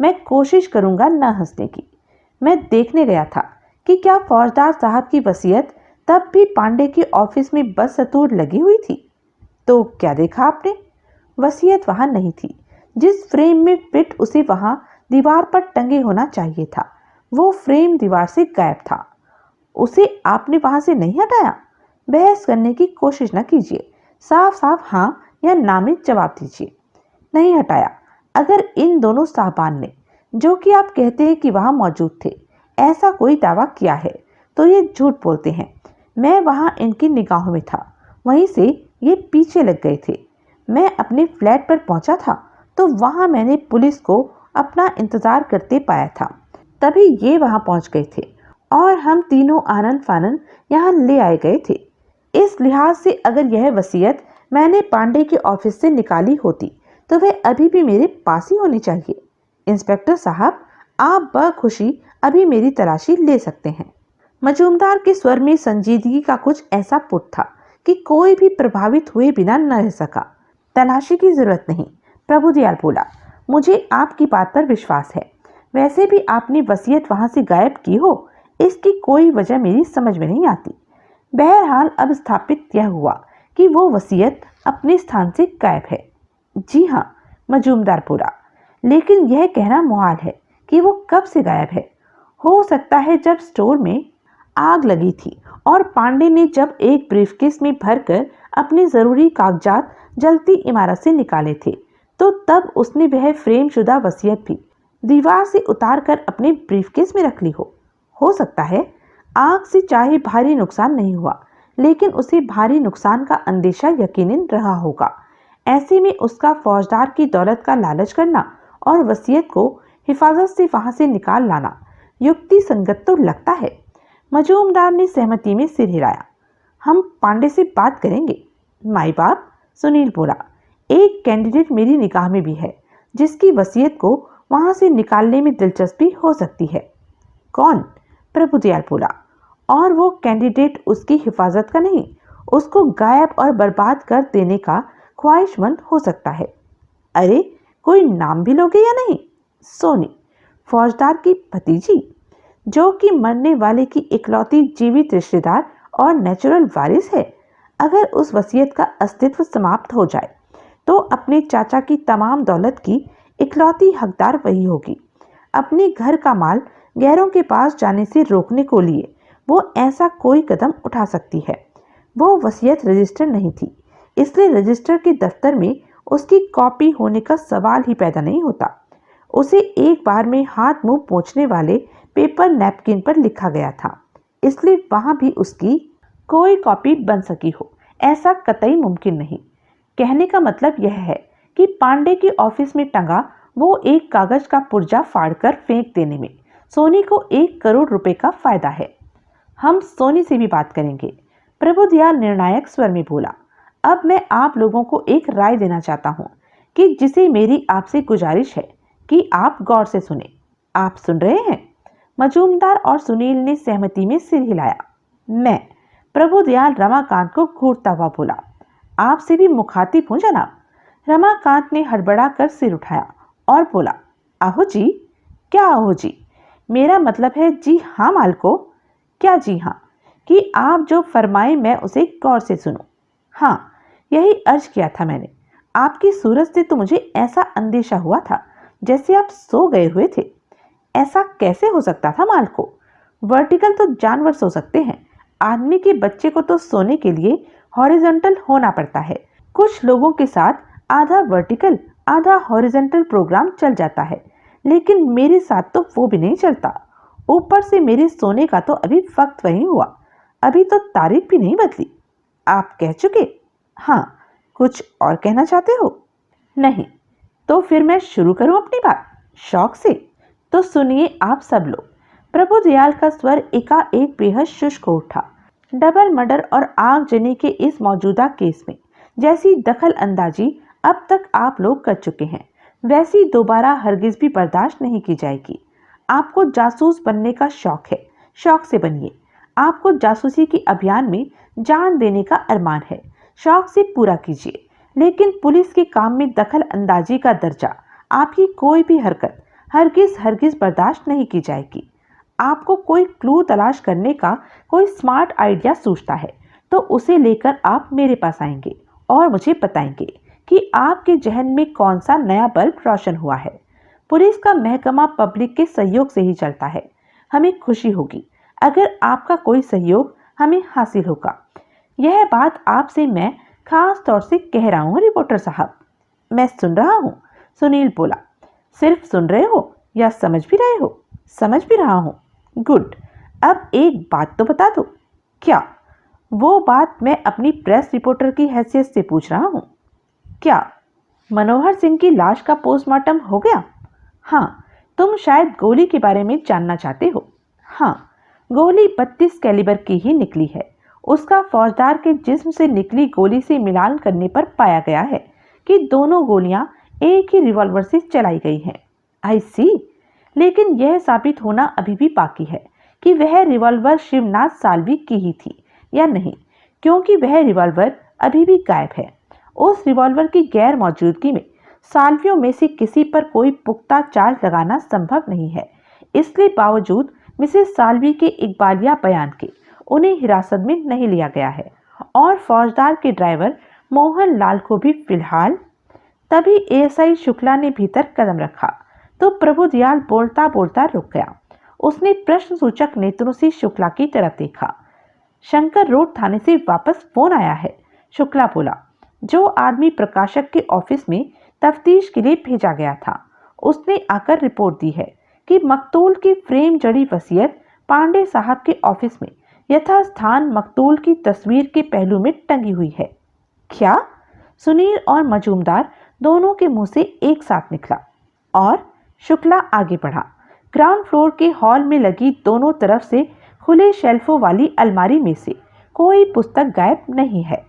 मैं कोशिश करूंगा न हंसने की। मैं देखने गया था कि क्या फौजदार साहब की वसीयत तब भी पांडे के ऑफिस में बदस्तूर लगी हुई थी। तो क्या देखा आपने? वसीयत वहां नहीं थी। जिस फ्रेम में फिट उसे वहां दीवार पर टंगे होना चाहिए था। वो फ्रेम दीवार से गायब था। उसे आपने वहां से नहीं हटाया? बहस करने की कोशिश न कीजिए, साफ साफ हाँ या ना में जवाब दीजिए। नहीं हटाया। अगर इन दोनों साहबान ने, जो कि आप कहते हैं कि वहां मौजूद थे, ऐसा कोई दावा किया है तो ये झूठ बोलते हैं। मैं वहां इनकी निगाहों में था, वहीं से ये पीछे लग गए थे। मैं अपने फ्लैट पर पहुंचा था तो वहां मैंने पुलिस को अपना इंतजार करते पाया था, तभी ये वहां पहुंच गए थे और हम तीनों आनन फानन यहाँ ले आए गए थे। इस लिहाज से अगर यह वसीयत मैंने पांडे के ऑफिस से निकाली होती तो वह अभी भी मेरे पास ही होनी चाहिए। इंस्पेक्टर साहब, आप बखुशी अभी मेरी तलाशी ले सकते हैं। मजूमदार के स्वर में संजीदगी का कुछ ऐसा पुट था कि कोई भी प्रभावित हुए बिना न रह सका। तलाशी की जरूरत नहीं, प्रभुदयाल बोला। मुझे आपकी बात पर विश्वास है। वैसे भी आपने वसीयत वहां से गायब की हो, इसकी कोई वजह मेरी समझ में नहीं आती। बहरहाल अब स्थापित यह हुआ कि वो वसीयत अपने स्थान से गायब है। जी हाँ, मजूमदार बोला, लेकिन यह कहना मुहाल है कि वो कब से गायब है। हो सकता है जब स्टोर में आग लगी थी और पांडे ने जब एक ब्रीफकेस में भरकर अपने जरूरी कागजात जलती इमारत से निकाले थे, तो तब उसने वह फ्रेम शुदा वसीयत भी दीवार से उतार कर अपने ब्रीफकेस में रख ली हो सकता है आग से चाहे भारी नुकसान नहीं हुआ, लेकिन उसे भारी नुकसान का अंदेशा यकीनन रहा होगा। ऐसे में उसका फौजदार की दौलत का लालच करना और वसीयत को हिफाजत से वहां से निकाल लाना युक्ति संगत तो लगता है। मजूमदार ने सहमति में सिर हिलाया। हम पांडे से बात करेंगे। माई बाप, सुनील बोला, एक कैंडिडेट मेरी निगाह में भी है जिसकी वसीयत को वहां से निकालने में दिलचस्पी हो सकती है। कौन? प्रभुदयाल बोला। और वो कैंडिडेट उसकी हिफाजत का नहीं, उसको गायब और बर्बाद कर देने का ख्वाहिशमंद हो सकता है। अरे, कोई नाम भी लोगे या नहीं? सोनी, फौजदार की भतीजी, जो कि मरने वाले की इकलौती जीवित रिश्तेदार और नेचुरल वारिस है। अगर उस वसीयत का अस्तित्व समाप्त हो जाए तो अपने चाचा की तमाम दौलत की इकलौती हकदार वही होगी। अपने घर का माल गैरों के पास जाने से रोकने को लिए वो ऐसा कोई कदम उठा सकती है। वो वसीयत रजिस्टर नहीं थी, इसलिए रजिस्टर के दफ्तर में उसकी कॉपी होने का सवाल ही पैदा नहीं होता। उसे एक बार में हाथ मुंह पोंछने वाले पेपर नैपकिन पर लिखा गया था, इसलिए वहां भी उसकी कोई कॉपी बन सकी हो, ऐसा कतई मुमकिन नहीं। कहने का मतलब यह है कि पांडे के ऑफिस में टंगा वो एक कागज का पुर्जा फाड़कर फेंक देने में सोनी को 1 करोड़ रुपए का फायदा है। हम सोनी से भी बात करेंगे, प्रभुदयाल निर्णायक स्वर में बोला। अब मैं आप लोगों को एक राय देना चाहता हूं कि जिसे मेरी आपसे गुजारिश है कि आप गौर से सुने। आप सुन रहे हैं? मजूमदार और सुनील ने सहमति में सिर हिलाया। मैं, प्रभुदयाल रमाकांत को घूरता हुआ बोला, आपसे भी मुखातिब हूं जनाब। रमाकांत ने हड़बड़ा कर सिर उठाया और बोला, आहो जी? क्या आहो जी? मेरा मतलब है जी हाँ मालको। क्या जी हाँ? कि आप जो फरमाए मैं उसे गौर से सुनूं। हाँ, यही अर्ज किया था मैंने। आपकी सूरत से तो मुझे ऐसा अंदेशा हुआ था जैसे आप सो गए हुए थे। ऐसा कैसे हो सकता था मालको? वर्टिकल तो जानवर सो सकते हैं, आदमी के बच्चे को तो सोने के लिए हॉरिजॉन्टल होना पड़ता है। कुछ लोगों के साथ आधा वर्टिकल आधा हॉरिजॉन्टल प्रोग्राम चल जाता है, लेकिन मेरे साथ तो वो भी नहीं चलता। ऊपर से मेरे सोने का तो अभी वक्त वही हुआ, अभी तो तारीख भी नहीं बदली। आप कह चुके? हाँ। कुछ और कहना चाहते हो? नहीं। तो फिर मैं शुरू करूं अपनी बात शौक से? तो सुनिए आप सब लोग। प्रभुदयाल का स्वर एकाएक बेहद शुष्क हो उठा। डबल मर्डर और आगजनी के इस मौजूदा केस में जैसी दखल अंदाजी अब तक आप लोग कर चुके हैं, वैसी दोबारा हरगिज भी बर्दाश्त नहीं की जाएगी। आपको जासूस बनने का शौक है, शौक से बनिए। आपको जासूसी के अभियान में जान देने का अरमान है, शौक से पूरा कीजिए। लेकिन पुलिस के काम में दखल अंदाजी का दर्जा, आपकी कोई भी हरकत हरगिज हरगिज बर्दाश्त नहीं की जाएगी। आपको कोई क्लू तलाश करने का कोई स्मार्ट आइडिया सूझता है तो उसे लेकर आप मेरे पास आएंगे और मुझे बताएंगे कि आपके जहन में कौन सा नया बल्ब रोशन हुआ है। पुलिस का महकमा पब्लिक के सहयोग से ही चलता है। हमें खुशी होगी अगर आपका कोई सहयोग हमें हासिल होगा। यह बात आपसे मैं खास तौर से कह रहा हूँ रिपोर्टर साहब। मैं सुन रहा हूँ, सुनील बोला। सिर्फ सुन रहे हो या समझ भी रहे हो? समझ भी रहा हूँ। गुड। अब एक बात तो बता दो। क्या? वो बात मैं अपनी प्रेस रिपोर्टर की हैसियत से पूछ रहा हूँ। क्या मनोहर सिंह की लाश का पोस्टमार्टम हो गया? हाँ। तुम शायद गोली के बारे में जानना चाहते हो। हाँ, गोली 32 कैलिबर की ही निकली है। उसका फौजदार के जिस्म से निकली गोली से मिलान करने पर पाया गया है कि दोनों गोलियां एक ही रिवॉल्वर से चलाई गई हैं। आई सी। लेकिन यह साबित होना अभी भी बाकी है कि वह रिवॉल्वर शिवनाथ साल्वी की ही थी या नहीं, क्योंकि वह रिवॉल्वर अभी भी गायब है। उस रिवॉल्वर की गैर मौजूदगी में साल्वियों में से किसी पर कोई पुख्ता चार्ज लगाना संभव नहीं है। इसलिए बावजूद मिसेस साल्वी के इकबालिया बयान के उन्हें हिरासत में नहीं लिया गया है और फौजदार के ड्राइवर मोहन लाल को भी फिलहाल। तभी एएसआई शुक्ला ने भीतर कदम रखा तो प्रभुदयाल बोलता बोलता रुक गया। उसने प्रश्न सूचक नेत्रों से शुक्ला की तरफ देखा। शंकर रोड थाने से वापस फोन आया है, शुक्ला बोला। जो आदमी प्रकाशक के ऑफिस में तफ्तीश के लिए भेजा गया था, उसने आकर रिपोर्ट दी है कि मकतूल की फ्रेम जड़ी वसीयत पांडे साहब के ऑफिस में यथास्थान मकतूल की तस्वीर के पहलू में टंगी हुई है। क्या? सुनील और मजूमदार दोनों के मुंह से एक साथ निकला और शुक्ला आगे बढ़ा। ग्राउंड फ्लोर के हॉल में लगी दोनों तरफ से खुले शेल्फों वाली अलमारी में से कोई पुस्तक गायब नहीं है।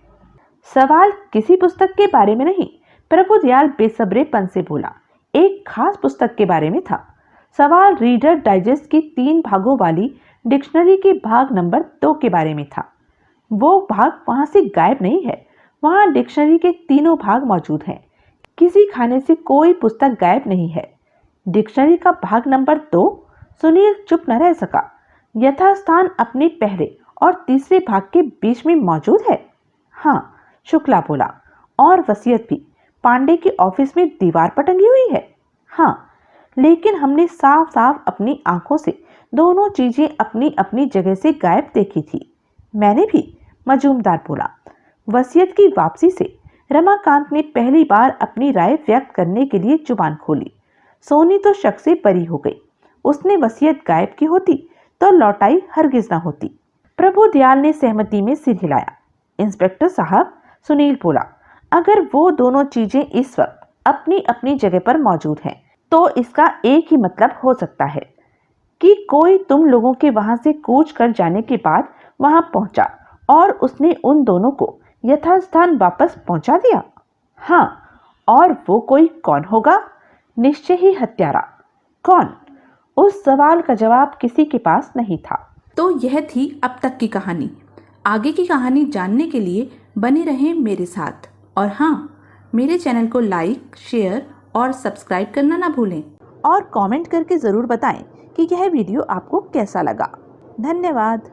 सवाल किसी पुस्तक के बारे में नहीं, प्रभुदयाल बेसब्रेपन से बोला। एक खास पुस्तक के बारे में था। सवाल रीडर डाइजेस्ट की 3 भागों वाली डिक्शनरी के भाग नंबर 2 के बारे में था। वो भाग वहां से गायब नहीं है। वहां डिक्शनरी के तीनों भाग मौजूद हैं। किसी खाने से कोई पुस्तक गायब नहीं है। डिक्शनरी का भाग नंबर 2? सुनील चुप न रह सका। यथास्थान अपने पहले और तीसरे भाग के बीच में मौजूद है। हाँ, शुक्ला बोला। और वसीयत भी पांडे के ऑफिस में दीवार पर टंगी हुई है। हाँ, लेकिन हमने साफ साफ अपनी आंखों से दोनों चीजें अपनी अपनी जगह से गायब देखी थी। मैंने भी, मजूमदार बोला। वसीयत की वापसी से रमाकांत ने पहली बार अपनी राय व्यक्त करने के लिए जुबान खोली। सोनी तो शक से बरी हो गई। उसने वसीयत गायब की होती तो लौटाई हरगिज न होती। प्रभुदयाल ने सहमति में सिर हिलाया। इंस्पेक्टर साहब, सुनील बोला, अगर वो दोनों चीजें इस वक्त अपनी अपनी जगह पर मौजूद हैं, तो इसका एक ही मतलब हो सकता है कि कोई तुम लोगों के वहां से कूच कर जाने के बाद वहां पहुंचा और उसने उन दोनों को यथास्थान वापस पहुंचा दिया। हाँ, और वो कोई कौन होगा? निश्चय ही हत्यारा। कौन? उस सवाल का जवाब किसी के पास नहीं था। तो यह थी अब तक की कहानी। आगे की कहानी जानने के लिए बने रहें मेरे साथ। और हाँ, मेरे चैनल को लाइक, शेयर और सब्सक्राइब करना ना भूलें। और कमेंट करके ज़रूर बताएं कि यह वीडियो आपको कैसा लगा। धन्यवाद।